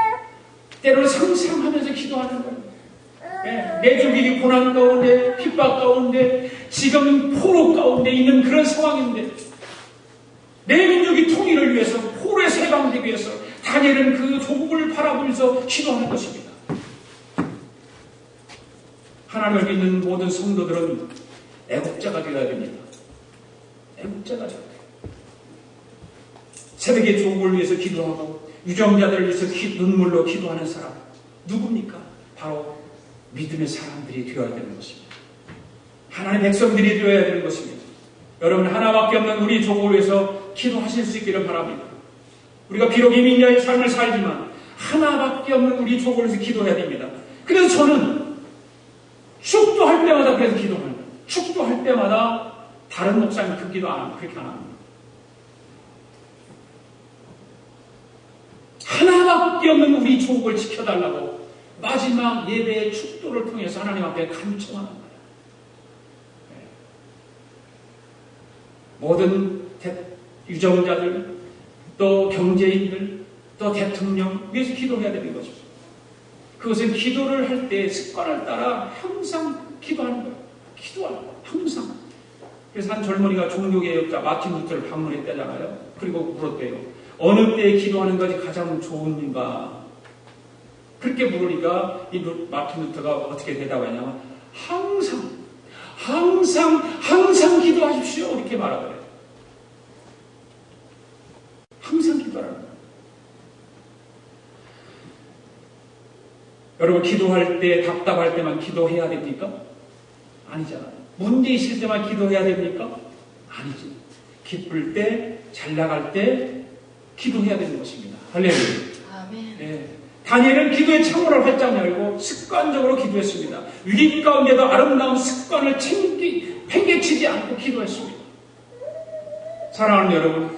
때로는 상상하면서 기도하는 거예요. 내 조국이 고난 가운데 핍박 가운데 지금 포로 가운데 있는 그런 상황인데 내 민족이 통일을 위해서 포로에 해방되기 위해서 다니엘은 그 조국을 바라보면서 기도하는 것입니다. 하나님을 믿는 모든 성도들은 애국자가 되어야 됩니다. 애국자가 되어야 돼요. 새벽에 조국을 위해서 기도하고 유정자들을 위해서 눈물로 기도하는 사람 누굽니까? 바로 믿음의 사람들이 되어야 되는 것입니다. 하나님의 백성들이 되어야 되는 것입니다. 여러분 하나밖에 없는 우리 조국을 위해서 기도하실 수 있기를 바랍니다. 우리가 비록 이민자의 삶을 살지만 하나밖에 없는 우리 조국을 위해서 기도해야 됩니다. 그래서 저는 축도할 때마다 그래서 기도합니다. 축도할 때마다 다른 목사님 그 기도 안 합니다. 그렇게 안 합니다. 하나밖에 없는 우리 조국을 지켜달라고 마지막 예배의 축도를 통해서 하나님 앞에 간청하는 거예요. 모든 유정자들, 또 경제인들, 또 대통령 위해서 기도해야 되는 거죠. 그것은 기도를 할 때 습관을 따라 항상 기도하는 거예요. 기도하는 거예요. 항상. 그래서 한 젊은이가 종교개혁자 마틴 루터를 방문했다잖아요. 그리고 물었대요. 어느 때에 기도하는 것이 가장 좋은가? 그렇게 물으니까 이 마틴 루터가 어떻게 대답하냐면 항상 기도하십시오. 이렇게 말하더래요. 항상 기도하라는 거예요. 여러분 기도할 때 답답할 때만 기도해야 됩니까? 아니잖아요. 문제 있을 때만 기도해야 됩니까? 아니지. 기쁠 때, 잘 나갈 때, 기도해야 되는 것입니다. 할렐루야. 아멘. 예. 다니엘은 기도의 창문을 활짝 열고 습관적으로 기도했습니다. 위기 가운데도 아름다운 습관을 팽개치지 않고 기도했습니다. 사랑하는 여러분,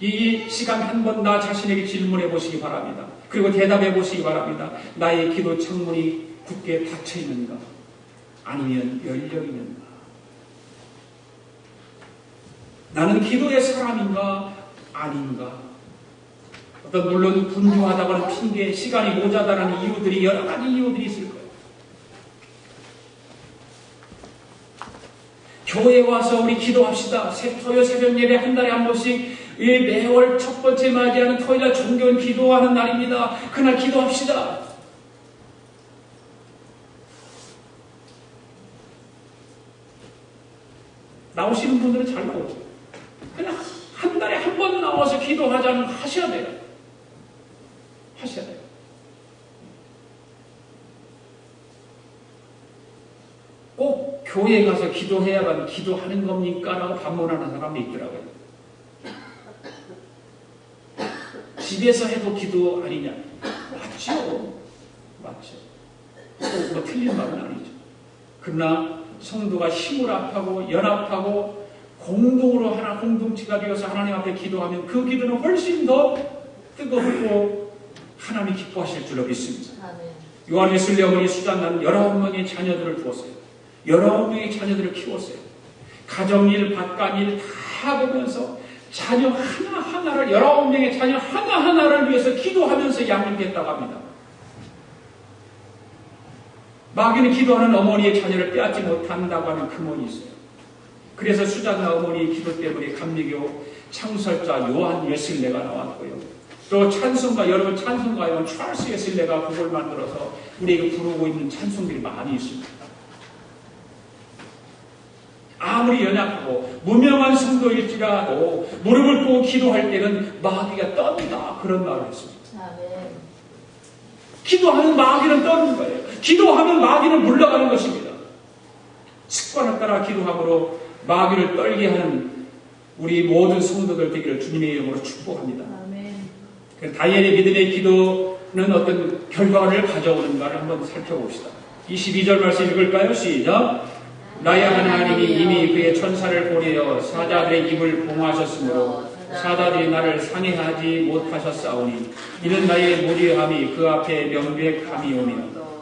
이 시간 한 번 나 자신에게 질문해 보시기 바랍니다. 그리고 대답해 보시기 바랍니다. 나의 기도 창문이 굳게 닫혀 있는가? 아니면 열려 있는가? 나는 기도의 사람인가? 아닌가? 어떤 물론 분주하다고는 핑계, 시간이 모자다라는 이유들이 여러 가지 이유들이 있을 거예요. 교회에 와서 우리 기도합시다. 토요 새벽 예배 한 달에 한 번씩 매월 첫 번째 맞이하는 토요일날 종교인 기도하는 날입니다. 그날 기도합시다. 나오시는 분들은 잘 나오죠. 그냥 한 달에 한 번 나와서 기도하자는 하셔야 돼요. 하셔야 돼요. 꼭 교회에 가서 기도해야만 기도하는 겁니까? 라고 반문하는 사람이 있더라고요. 집에서 해도 기도 아니냐? 맞죠. 맞죠. 뭐 틀린 말은 아니죠. 그러나 성도가 힘을 합하고 연합하고 공동으로 하나 공동체가 되어서 하나님 앞에 기도하면 그 기도는 훨씬 더 뜨겁고 하나님이 기뻐하실 줄로 믿습니다. 요한 웨슬리 어머니 수잔나는 19명의 자녀들을 두었어요. 19명의 자녀들을 키웠어요. 가정일, 밭간일 다 보면서 자녀 하나하나를 19명의 자녀 하나하나를 위해서 기도하면서 양육했다고 합니다. 마귀는 기도하는 어머니의 자녀를 빼앗지 못한다고 하는 근원이 있어요. 그래서 수잔나 어머니의 기도 때문에 감리교 창설자 요한 웨슬레가 나왔고요. 또 찬송가, 여러분 찬송가에는 찰스 웨슬레가 곡을 만들어서 우리에게 부르고 있는 찬송들이 많이 있습니다. 아무리 연약하고 무명한 성도일지라도 무릎을 꿇고 기도할 때는 마귀가 떤다. 그런 말을 했습니다. 기도하면 마귀는 떠는 거예요. 기도하면 마귀는 물러가는 것입니다. 습관을 따라 기도함으로 마귀를 떨게 하는 우리 모든 성도들 되기를 주님의 이름으로 축복합니다. 다니엘의 믿음의 기도는 어떤 결과를 가져오는가를 한번 살펴봅시다. 22절 말씀 읽을까요? 시작. 나의 하나님이 이미 그의 천사를 보내어 사자들의 입을 봉하셨으므로 사자들이 나를 상해하지 못하셨사오니 이는 나의 무리함이 그 앞에 명백함이 오며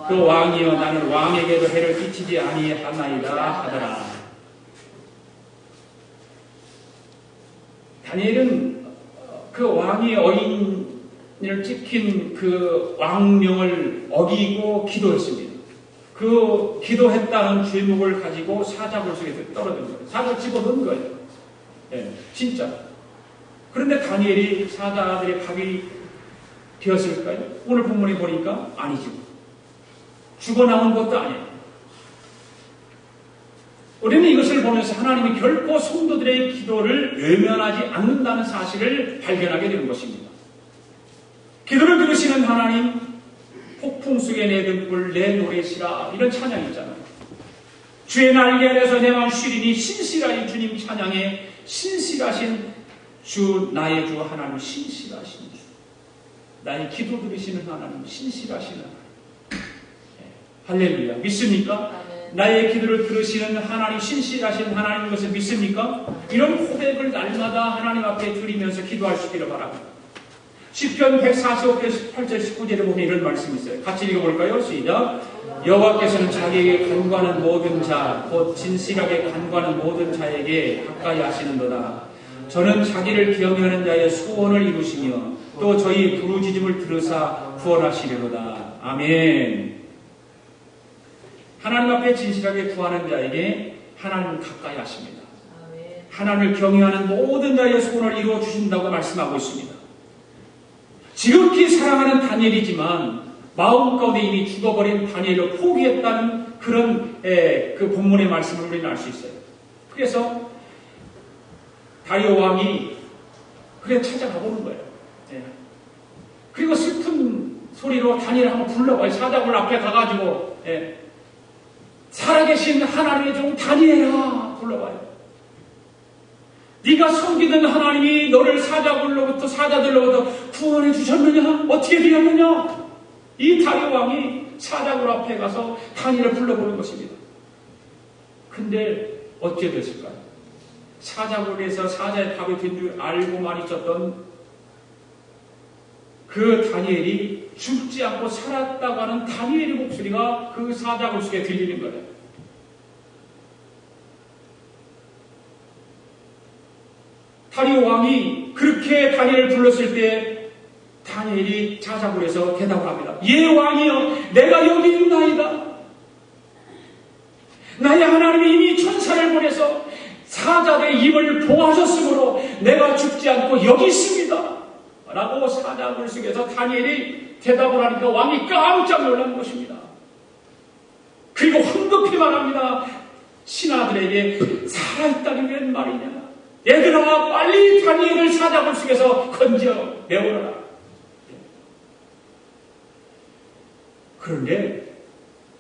또 왕이여 나는 왕에게도 해를 끼치지 아니하나이다 하더라. 다니엘은 그 왕의 어인을 찍힌 그 왕명을 어기고 기도했습니다. 그 기도했다는 죄목을 가지고 사자굴 속에 떨어진 거예요. 사자 집어넣은 거예요. 네, 진짜. 그런데 다니엘이 사자들의 밥이 되었을까요? 오늘 본문에 보니까 아니죠. 죽어나온 것도 아니에요. 우리는 이것을 보면서 하나님이 결코 성도들의 기도를 외면하지 않는다는 사실을 발견하게 되는 것입니다. 기도를 들으시는 하나님, 폭풍 속에 내 등불 내 노래시라 이런 찬양이 있잖아요. 주의 날개 아래서 내 마음 쉬리니 신실하신 주님 찬양에 신실하신 주 나의 주 하나님 신실하신 주 나의 기도 들으시는 하나님 신실하신 하나님 할렐루야 믿습니까? 나의 기도를 들으시는 하나님 신실하신 하나님인 것을 믿습니까? 이런 고백을 날마다 하나님 앞에 드리면서 기도할 수 있기를 바랍니다. 시편 145편 18절 19절에 보면 이런 말씀이 있어요. 같이 읽어볼까요? 시작. 여호와께서는 자기에게 간구하는 모든 자 곧 진실하게 간구하는 모든 자에게 가까이 하시는도다. 저는 자기를 경외하는 자의 소원을 이루시며 또 저희 부르짖음을 들으사 구원하시리로다. 아멘. 하나님 앞에 진실하게 구하는 자에게 하나님은 가까이 하십니다. 하나님을 경외하는 모든 자의 소원을 이루어 주신다고 말씀하고 있습니다. 지극히 사랑하는 다니엘이지만 마음 가운데 이미 죽어버린 다니엘을 포기했다는 그런 그 본문의 말씀을 우리는 알 수 있어요. 그래서 다리오 왕이 그래 찾아가 보는 거예요. 그리고 슬픈 소리로 다니엘을 한번 불러봐요. 사자굴 앞에 가가지고 살아계신 하나님의 종 다니엘아 불러봐요. 네가 섬기는 하나님이 너를 사자굴로부터 사람들로부터 사자들로부터 구원해 주셨느냐? 어떻게 되었느냐? 이 다리오 왕이 사자굴 앞에 가서 다니엘을 불러보는 것입니다. 근데 어떻게 됐을까요? 사자굴에서 사자의 답이 된 줄 알고만 있었던 그 다니엘이 죽지 않고 살았다고 하는 다니엘의 목소리가 그 사자굴 속에 들리는 거예요. 다리오 왕이 그렇게 다니엘을 불렀을 때 다니엘이 사자굴에서 대답을 합니다. 예 왕이여, 내가 여기 있나이다. 나의 하나님이 이미 천사를 보내서 사자들의 입을 봉하셨으므로 내가 죽지 않고 여기 있습니다. 라고 사자굴 속에서 다니엘이 대답을 하니까 왕이 깜짝 놀란 것입니다. 그리고 황급히 말합니다. 신하들에게 살아있다니 웬 말이냐. 얘들아, 빨리 다니엘을 사자굴 속에서 건져 내오라. 그런데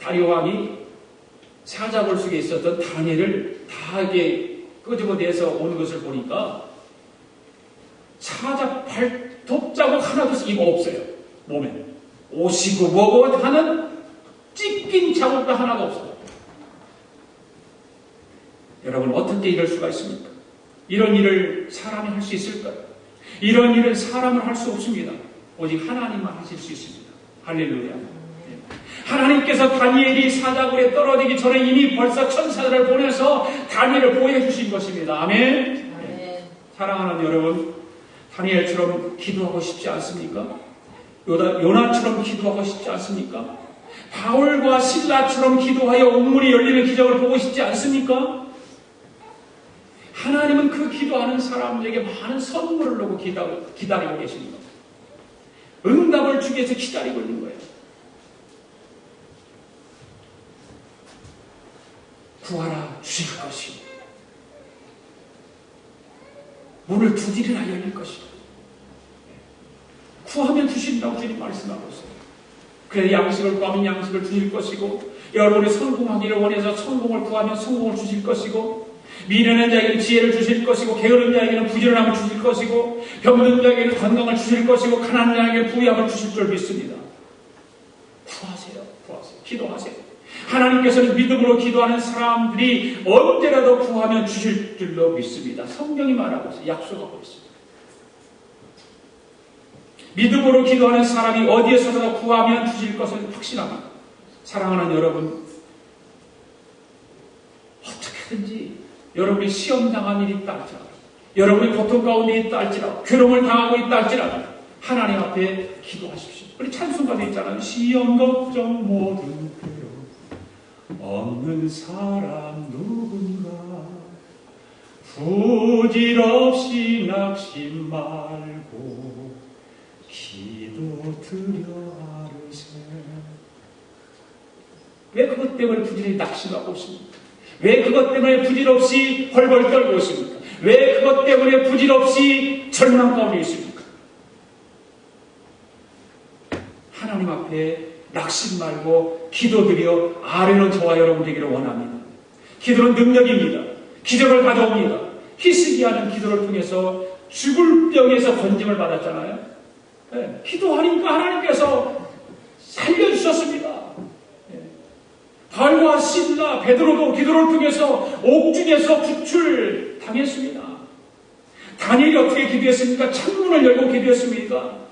다리오 왕이 사자굴 속에 있었던 다니엘을 다 이게 끄집어내서 온 것을 보니까 사자 발톱 자국 하나도 이거 없어요. 몸에 오시고 뭐고 하는 찢긴 자국도 하나도 없어요. 여러분, 어떻게 이럴 수가 있습니까? 이런 일을 사람이 할 수 있을까요? 이런 일은 사람은 할 수 없습니다. 오직 하나님만 하실 수 있습니다. 할렐루야. 하나님께서 다니엘이 사자굴에 떨어지기 전에 이미 벌써 천사들을 보내서 다니엘을 보호해 주신 것입니다. 아멘. 네. 사랑하는 여러분, 다니엘처럼 기도하고 싶지 않습니까? 요나처럼 기도하고 싶지 않습니까? 바울과 실라처럼 기도하여 옥문이 열리는 기적을 보고 싶지 않습니까? 하나님은 그 기도하는 사람들에게 많은 선물을 놓고 기다리고 계십니다. 응답을 주기 위해서 기다리고 있는 거예요. 구하라 주실 것이요, 문을 두드리라 열릴 것이요. 구하면 주신다고 주님 말씀하고 있어요. 그래, 양식을 구하면 양식을 주실 것이고, 여러분이 성공하기를 원해서 성공을 구하면 성공을 주실 것이고, 미련한 자에게는 지혜를 주실 것이고, 게으른 자에게는 부지런함을 주실 것이고, 병든 자에게는 건강을 주실 것이고, 가난한 자에게는 부유함을 주실 줄 믿습니다. 구하세요. 기도하세요. 하나님께서는 믿음으로 기도하는 사람들이 언제라도 구하면 주실 줄로 믿습니다. 성경이 말하고 있어요. 약속하고 있습니다. 믿음으로 기도하는 사람이 어디에서라도 구하면 주실 것을 확신합니다. 사랑하는 여러분, 어떻게든지 여러분이 시험당한 일이 있다 할지라도, 여러분이 고통 가운데 있다 할지라도, 괴로움을 당하고 있다 할지라도 하나님 앞에 기도하십시오. 우리 찬송가도 있잖아요. 시험 걱정 모든 괴로움 없는 사람 누군가, 부질없이 낙심 말고 기도 드려 아르세. 왜 그것 때문에 부질이 낙심하고 있습니까? 왜 그것 때문에 부질없이 벌벌 떨고 있습니까? 왜 그것 때문에 부질없이 절망 가운데 있습니까? 하나님 앞에 낙심 말고 기도드려 아뢰는 저와 여러분 되기를 원합니다. 기도는 능력입니다. 기적을 가져옵니다. 히스기야는 기도를 통해서 죽을 병에서 건짐을 받았잖아요. 네, 기도하니까 하나님께서 살려주셨습니다. 네. 바울과 실라, 베드로도 기도를 통해서 옥중에서 구출 당했습니다. 다니엘이 어떻게 기도했습니까? 창문을 열고 기도했습니까?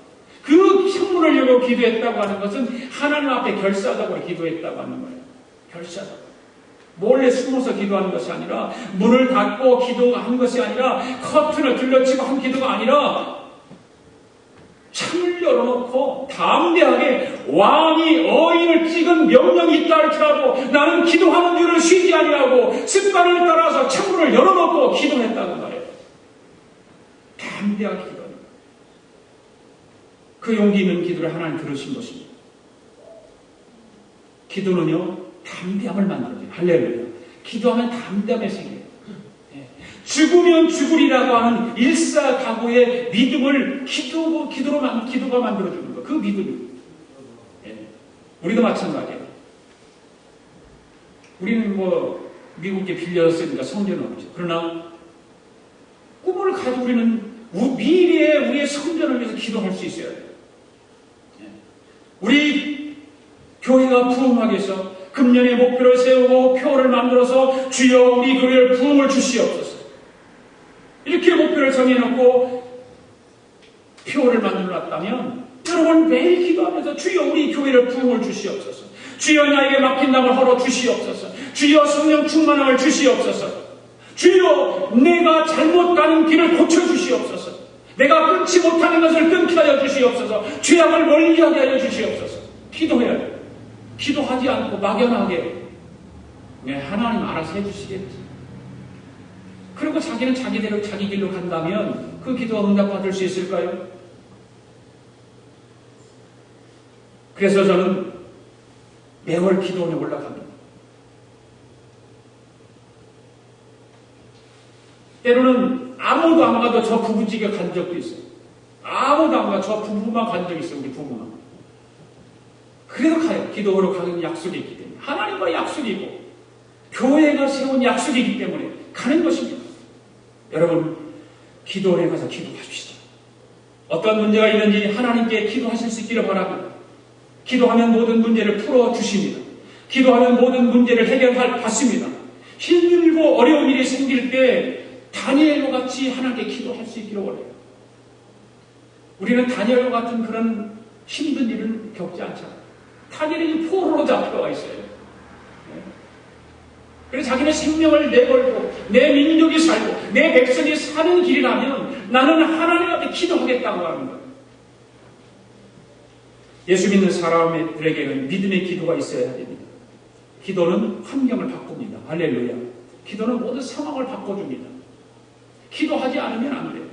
그 창문을 열고 기도했다고 하는 것은 하나님 앞에 결사적으로 기도했다고 하는 거예요. 결사적으로. 몰래 숨어서 기도하는 것이 아니라, 문을 닫고 기도한 것이 아니라, 커튼을 둘러치고 한 기도가 아니라, 창을 열어놓고 담대하게 왕이 어인을 찍은 명령이 있다 할지라도 나는 기도하는 줄을 쉬지 아니하고 습관을 따라서 창문을 열어놓고 기도했다고 말해요. 담대하게 기도합니다. 그 용기 있는 기도를 하나님 들으신 것입니다. 기도는요, 담대함을 만들어줘요. 할렐루야. 기도하면 담대함이 생겨요. 죽으면 죽으리라고 하는 일사각오의 믿음을 기도가 만들어주는 거. 그 믿음이. 우리도 마찬가지예요. 우리는 미국에 빌려졌으니까 성전은 없죠. 그러나 꿈을 가지고 우리는 미래의 우리의 성전을 위해서 기도할 수 있어야 돼요. 우리 교회가 부흥하기 위해서 금년의 목표를 세우고 표를 만들어서 주여 우리 교회를 부흥을 주시옵소서. 이렇게 목표를 정해놓고 표를 만들어놨다면 여러분 매일 기도하면서 주여 우리 교회를 부흥을 주시옵소서. 주여 나에게 막힌 담을 헐어 주시옵소서. 주여 성령 충만함을 주시옵소서. 주여 내가 잘못 가는 길을 고쳐주시옵소서. 내가 끊지 못하는 것을 끊게 하여 주시옵소서. 죄악을 멀리하게 하여 주시옵소서. 기도해야 돼요. 기도하지 않고 막연하게 하나님 알아서 해주시겠지. 그리고 자기는 자기대로 자기 길로 간다면 그 기도가 응답받을 수 있을까요? 그래서 저는 매월 기도원에 올라갑니다. 때로는 아무도 안 가도 저 부부찌개 간 적도 있어요. 아무도 안 가, 저 부부만 간 적이 있어요. 우리 부부만. 그래도 가요. 기도하러 가는 약속이 있기 때문에. 하나님과 약속이고 교회가 세운 약속이기 때문에 가는 것입니다. 여러분 기도원에 가서 기도하십시다. 어떤 문제가 있는지 하나님께 기도하실 수 있기를 바랍니다. 기도하면 모든 문제를 풀어주십니다. 기도하면 모든 문제를 해결받습니다. 힘들고 어려운 일이 생길 때 다니엘과 같이 하나님께 기도할 수 있기를 원해요. 우리는 다니엘과 같은 그런 힘든 일은 겪지 않잖아요. 다니엘이 포로로 잡혀가 있어요. 그래서 자기는 생명을 내걸고 내 민족이 살고 내 백성이 사는 길이라면 나는 하나님 앞에 기도하겠다고 하는 거예요. 예수 믿는 사람들에게는 믿음의 기도가 있어야 됩니다. 기도는 환경을 바꿉니다. 할렐루야. 기도는 모든 상황을 바꿔줍니다. 기도하지 않으면 안 돼요.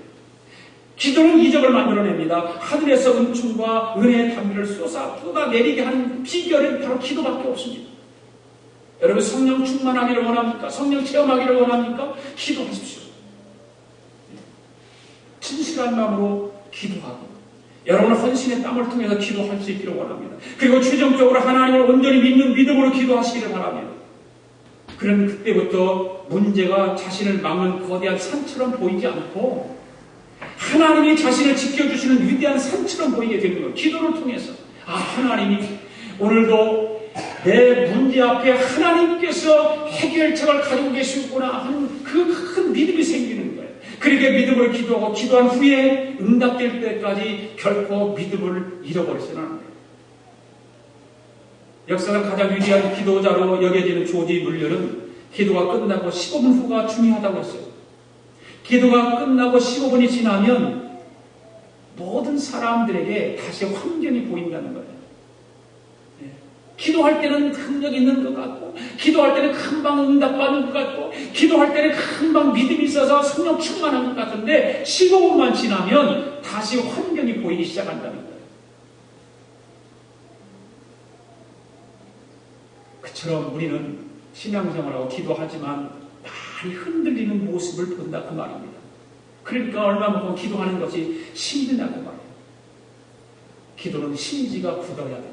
기도는 이적을 만들어냅니다. 하늘에서 은총과 은혜의 담비를 쏟아내리게 하는 비결은 바로 기도밖에 없습니다. 여러분 성령 충만하기를 원합니까? 성령 체험하기를 원합니까? 기도하십시오. 진실한 마음으로 기도하고 여러분 헌신의 땀을 통해서 기도할 수 있기를 원합니다. 그리고 최종적으로 하나님을 온전히 믿는 믿음으로 기도하시기를 바랍니다. 그런 그때부터 문제가 자신을 막는 거대한 산처럼 보이지 않고 하나님이 자신을 지켜주시는 위대한 산처럼 보이게 되는 거예요. 기도를 통해서 하나님이 오늘도 내 문제 앞에 하나님께서 해결책을 가지고 계시구나 하는 그 큰 믿음이 생기는 거예요. 그렇게 믿음을 기도하고 기도한 후에 응답될 때까지 결코 믿음을 잃어버리지는 않아요. 역사상 가장 위대한 기도자로 여겨지는 조지 물려는 기도가 끝나고 15분 후가 중요하다고 했어요. 기도가 끝나고 15분이 지나면 모든 사람들에게 다시 환경이 보인다는 거예요. 기도할 때는 능력 있는 것 같고 기도할 때는 금방 응답받는 것 같고 기도할 때는 금방 믿음이 있어서 성령 충만한 것 같은데 15분만 지나면 다시 환경이 보이기 시작한다는 거예요. 그처럼 우리는 신앙생활하고 기도하지만 많이 흔들리는 모습을 본다 그 말입니다. 그러니까 얼마만큼 기도하는 것이 힘드냐고 말이에요. 기도는 심지가 굳어야 됩니다.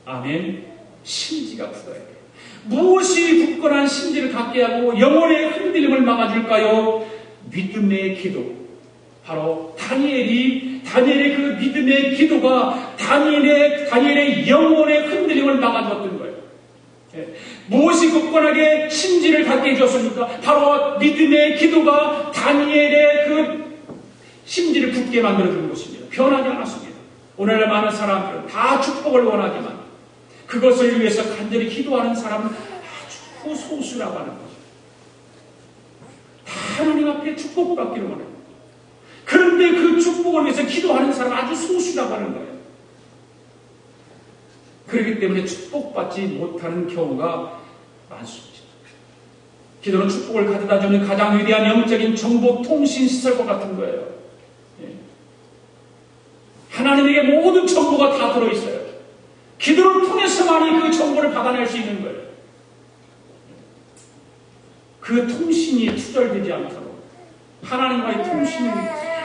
아멘. 심지가 굳어야 돼요. 무엇이 굳건한 심지를 갖게 하고 영혼의 흔들림을 막아줄까요? 믿음의 기도. 바로 다니엘의 그 믿음의 기도가 다니엘의 영혼의 흔들림을 막아줬던 거예요. 무엇이 굳건하게 심지를 갖게 해줬습니까? 바로 믿음의 기도가 다니엘의 그 심지를 굳게 만들어준 것입니다. 변하지 않았습니다. 오늘날 많은 사람들은 다 축복을 원하지만 그것을 위해서 간절히 기도하는 사람은 아주 소수라고 하는 거죠. 다 하나님 앞에 축복받기를 원해요. 그런데 그 축복을 위해서 기도하는 사람은 아주 소수라고 하는 거예요. 그렇기 때문에 축복받지 못하는 경우가 많습니다. 기도는 축복을 가져다주는 가장 위대한 영적인 정보 통신 시설과 같은 거예요. 하나님에게 모든 정보가 다 들어있어요. 기도를 통해서만이 그 정보를 받아낼 수 있는 거예요. 그 통신이 투절되지 않도록 하나님과의 통신이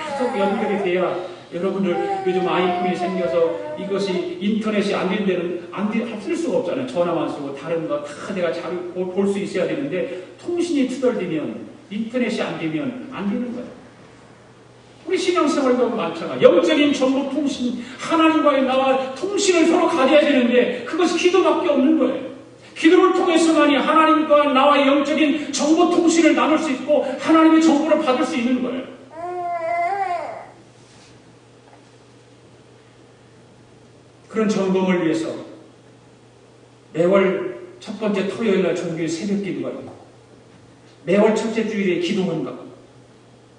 계속 연결이 돼야 여러분들 요즘 아이폰이 생겨서 이것이 인터넷이 안 된 데는 쓸 수가 없잖아요. 전화만 쓰고 다른 거 다 내가 잘 볼 수 있어야 되는데 통신이 투덜되면 인터넷이 안 되면 안 되는 거예요. 우리 신앙생활도 마찬가지. 영적인 정보 통신, 하나님과의 나와 통신을 서로 가져야 되는데 그것이 기도밖에 없는 거예요. 기도를 통해서만이 하나님과 나와의 영적인 정보 통신을 나눌 수 있고 하나님의 정보를 받을 수 있는 거예요. 그런 점검을 위해서 매월 첫 번째 토요일날 정규 새벽 기도가 있고 매월 첫째 주일에 기도원가.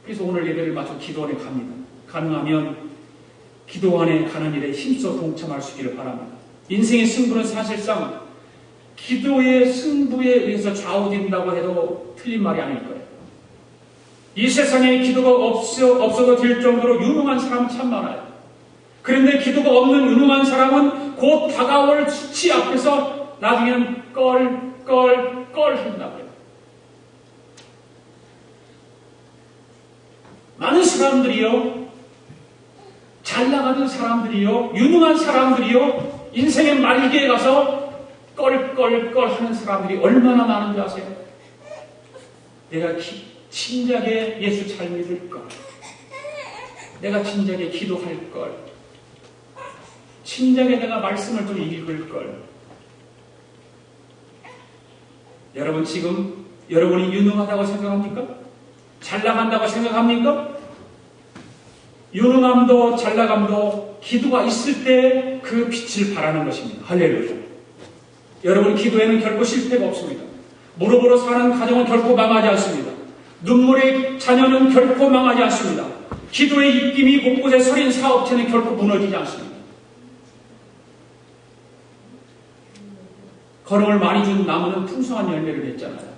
그래서 오늘 예배를 마쳐 기도원에 갑니다. 가능하면 기도원에 가는 일에 힘써 동참할 수 있기를 바랍니다. 인생의 승부는 사실상 기도의 승부에 의해서 좌우된다고 해도 틀린 말이 아닐 거예요. 이 세상에 기도가 없어도 될 정도로 유능한 사람 참 많아요. 그런데 기도가 없는 유능한 사람은 곧 다가올 수치 앞에서 나중에는 껄 한다고요. 많은 사람들이요, 잘 나가는 사람들이요, 유능한 사람들이요, 인생의 말기에 가서 껄 하는 사람들이 얼마나 많은지 아세요? 내가 진작에 예수 잘 믿을 걸, 내가 진작에 기도할 걸, 진작에 내가 말씀을 좀 읽을 걸. 여러분 지금 여러분이 유능하다고 생각합니까? 잘 나간다고 생각합니까? 유능함도 잘 나감도 기도가 있을 때 그 빛을 발하는 것입니다. 할렐루야. 여러분 기도에는 결코 실패가 없습니다. 무릎으로 사는 가정은 결코 망하지 않습니다. 눈물의 자녀는 결코 망하지 않습니다. 기도의 입김이 곳곳에 서린 사업체는 결코 무너지지 않습니다. 거름을 많이 준 나무는 풍성한 열매를 맺잖아요.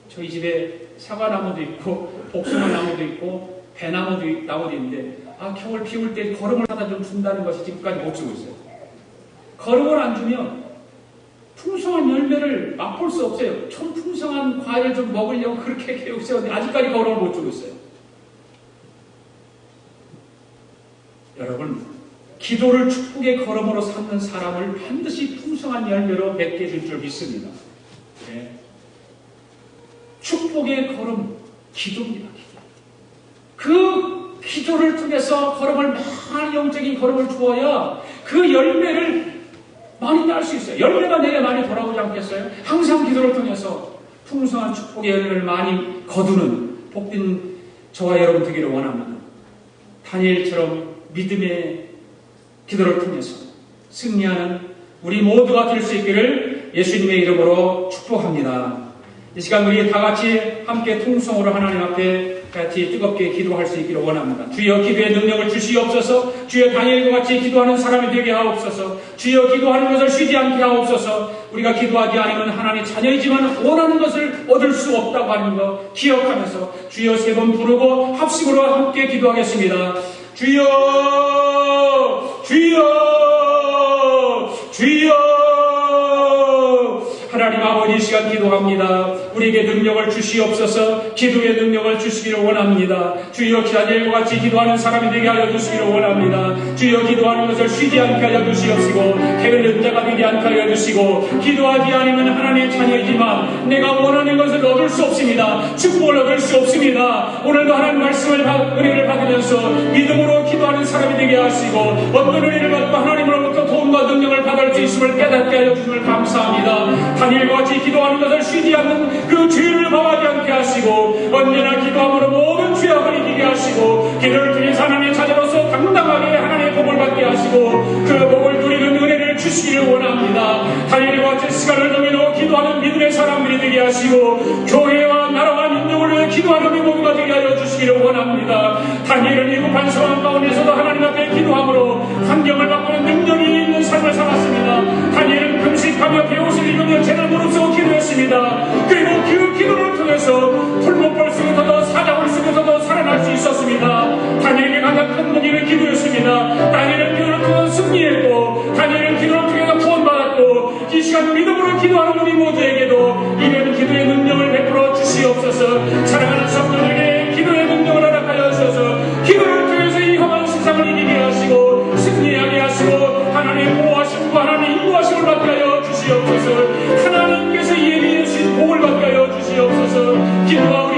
저희 집에 사과나무도 있고 복숭아나무도 있고 배나무도 있는데 겨울 비 올 때 거름을 하나 좀 준다는 것이 지금까지 못 주고 있어요. 거름을 안 주면 풍성한 열매를 맛볼 수 없어요. 좀 풍성한 과일을 좀 먹으려고 그렇게 계획 세웠는데 아직까지 거름을 못 주고 있어요. 여러분, 기도를 축복의 걸음으로 삼는 사람을 반드시 풍성한 열매로 맺게 될 줄 믿습니다. 네. 축복의 걸음, 기도입니다. 기도. 그 기도를 통해서 걸음을 많이 영적인 걸음을 주어야 그 열매를 많이 딸 수 있어요. 열매가 내게 많이 돌아오지 않겠어요? 항상 기도를 통해서 풍성한 축복의 열매를 많이 거두는 복된 저와 여러분 되기를 원합니다. 다니엘처럼 믿음의 기도를 통해서 승리하는 우리 모두가 될 수 있기를 예수님의 이름으로 축복합니다. 이 시간 우리 다 같이 함께 통성으로 하나님 앞에 같이 뜨겁게 기도할 수 있기를 원합니다. 주여 기도의 능력을 주시옵소서. 주여 다니엘과 같이 기도하는 사람이 되게 하옵소서. 주여 기도하는 것을 쉬지 않게 하옵소서. 우리가 기도하지 않으면 하나님의 자녀이지만 원하는 것을 얻을 수 없다고 하는 것 기억하면서 주여 세 번 부르고 합식으로 함께 기도하겠습니다. 주여 주여 주여. 하나님 아버지 이 시간 기도합니다. 우리에게 능력을 주시옵소서. 기도의 능력을 주시기를 원합니다. 주여 다니엘과 같이 기도하는 사람이 되게 하여 주시기를 원합니다. 주여 기도하는 것을 쉬지 않게 하여 주시옵시고 게으른 자가 되지 않게 하여 주시고 기도하지 않으면 하나님의 자녀이지만 내가 원하는 것을 얻을 수 없습니다. 축복을 얻을 수 없습니다. 오늘도 하나님 말씀을 은혜를 받으면서 믿음으로 기도하는 사람이 되게 하시고 어떤 은혜를 받고 하나님으로부터 도움과 능력을 받을 수 있음을 깨닫게 하여 주심을 감사합니다. 다니엘과 같이 기도하는 것을 쉬지 않는 그 죄를 범하지 않게 하시고 언제나 기도함으로 모든 죄악을 이기게 하시고 기도를 통해서 하나님의 자녀로서 당당하게 하나님의 복을 받게 하시고 그 복을 누리는 은혜를 주시기를 원합니다. 다니엘과 같이 시간을 정해놓고 기도하는 믿음의 사람들이 되게 하시고 교회와 나라와 민족을 위해 기도하는 우리 모두가 되게 하여 주시기를 원합니다. 다니엘은 위급한 상황 가운데서도 하나님 앞에 기도함으로 환경을 바꾸는 능력이 있는 삶을 살았습니다. 다니엘은 금식하며 배옷을 입으며 제를 무릅쓰고 기도했습니다. 그리고 그 기도를 통해서 풀목벌 속에서도 사자굴 속에서도 살아날 수 있었습니다. 다니엘에게 가장 큰 무기는 기도였습니다. 다니엘은 기도를 통해서 승리했고 다니엘은 기도를 통해서 구원받았고 이 시간 믿음으로 기도하는 우리 모두에게도 이런 기도의 능력을 베풀어 주시옵소서. 사랑하는 성도들에게 기도의 능력을 허락하여 주셔서 기도를 통해서 이 험한 세상을 이기게 하시고 승리하게 하시고 하나님의 보호하심과 하나님의 인도하심을 받게 하여 주시옵소서. 하나님께서 예비해 주신 복을 받게 하여 주시옵소서. 기도하고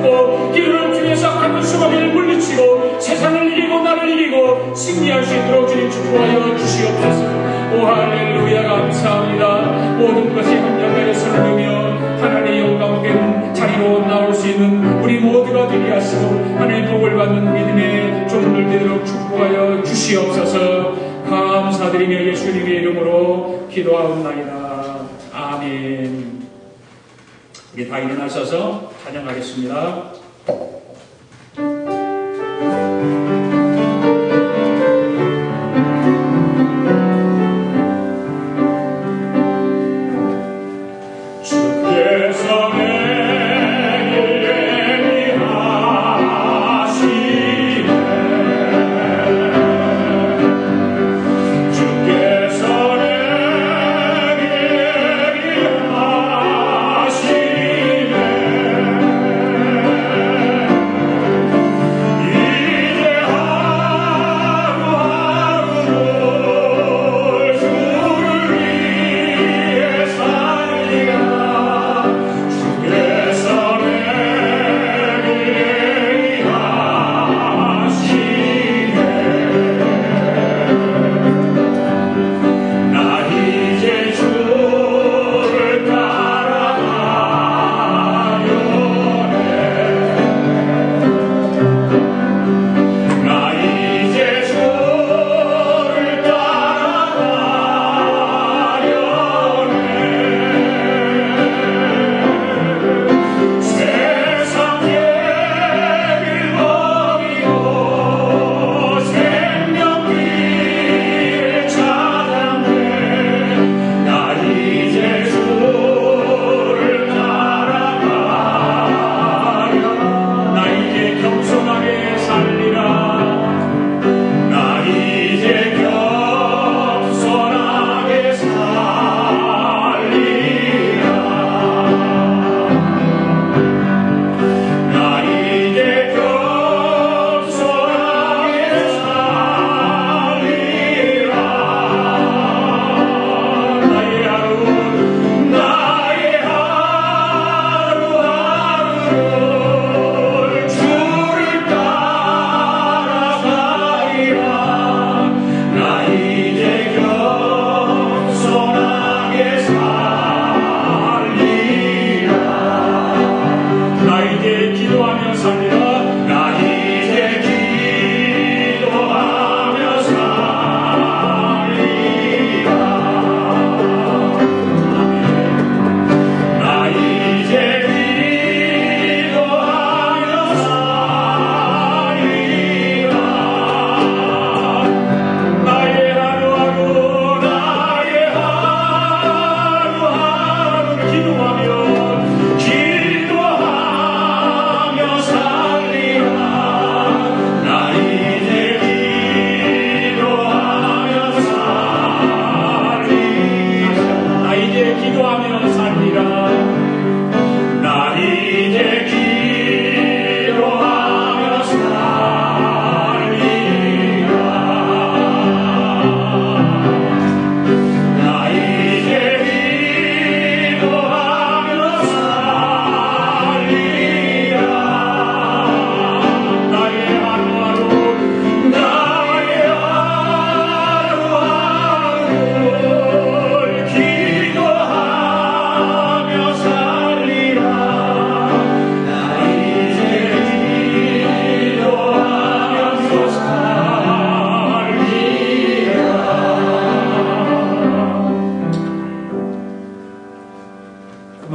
붙들고 길을 통해서 악한 수박을 물리치고 세상을 이기고 나를 이기고 승리할 수 있도록 주님 축복하여 주시옵소서. 오 할렐루야 감사합니다. 모든 것이 한결같이 손을 들며 하나님의 영광된 자리로 나올 수 있는 우리 모두가 되게 하시고 하나님의 복을 받는 믿음의 종들 되도록 축복하여 주시옵소서. 감사드리며 예수님의 이름으로 기도하옵나이다. 아멘. 우리 다 일어나셔서 찬양하겠습니다.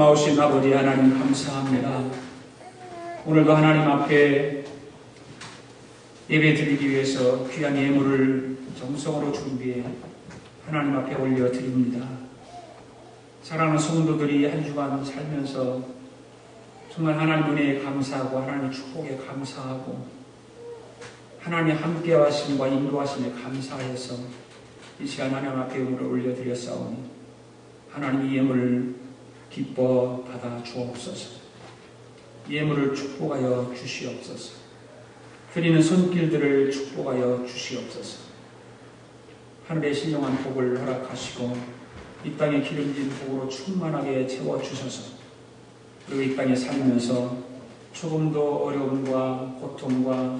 고마우신 아버지 하나님 감사합니다. 오늘도 하나님 앞에 예배 드리기 위해서 귀한 예물을 정성으로 준비해 하나님 앞에 올려드립니다. 사랑하는 성도들이 한 주간 살면서 정말 하나님 은혜에 감사하고 하나님 축복에 감사하고 하나님 함께 하심과 인도하심에 감사해서 이 시간 하나님 앞에 예물을 올려드렸사오니 하나님 이 예물을 기뻐 받아 주옵소서. 예물을 축복하여 주시옵소서. 드리는 손길들을 축복하여 주시옵소서. 하늘의 신령한 복을 허락하시고 이 땅에 기름진 복으로 충만하게 채워주셔서 그리고 이 땅에 살면서 조금도 어려움과 고통과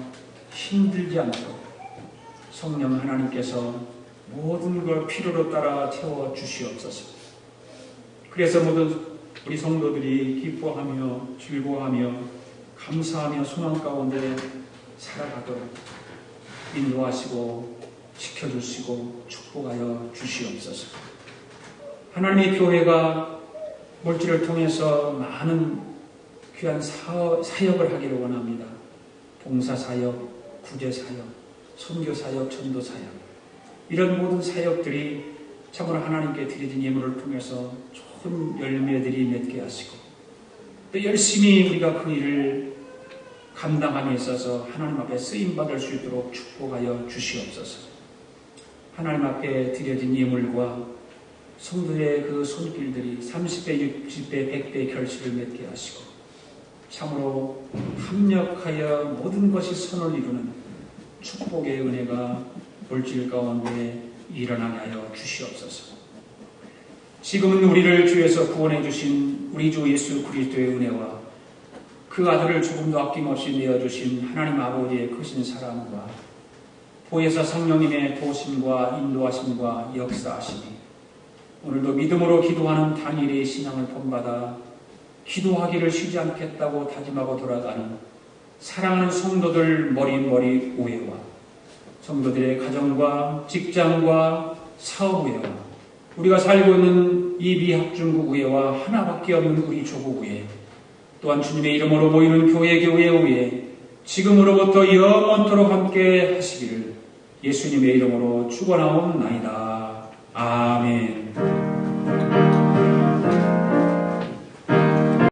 힘들지 않도록 성령 하나님께서 모든 걸 필요로 따라 채워 주시옵소서. 그래서 모든 우리 성도들이 기뻐하며 즐거워하며 감사하며 소망 가운데 살아가도록 인도하시고 지켜주시고 축복하여 주시옵소서. 하나님의 교회가 물질을 통해서 많은 귀한 사역을 하기를 원합니다. 봉사사역, 구제사역, 선교사역, 전도사역, 이런 모든 사역들이 참으로 하나님께 드려진 예물을 통해서 좋은 열매들이 맺게 하시고 또 열심히 우리가 그 일을 감당함에 있어서 하나님 앞에 쓰임받을 수 있도록 축복하여 주시옵소서. 하나님 앞에 드려진 예물과 성도의 그 손길들이 30배, 60배, 100배의 결실을 맺게 하시고 참으로 합력하여 모든 것이 선을 이루는 축복의 은혜가 물질 가운데 일어나게 하여 주시옵소서. 지금은 우리를 주에서 구원해 주신 우리 주 예수 그리스도의 은혜와 그 아들을 조금도 아낌없이 내어주신 하나님 아버지의 크신 사랑과 보혜사 성령님의 도심과 인도하심과 역사하심이 오늘도 믿음으로 기도하는 당일의 신앙을 본받아 기도하기를 쉬지 않겠다고 다짐하고 돌아가는 사랑하는 성도들 머리머리 우애와 성도들의 가정과 직장과 사업 우애와 우리가 살고 있는 이 미학중국 우애와 하나밖에 없는 우리 조국 우애 또한 주님의 이름으로 모이는 교회 우애 지금으로부터 영원토록 함께 하시기를 예수님의 이름으로 축원하옵나이다. 아멘.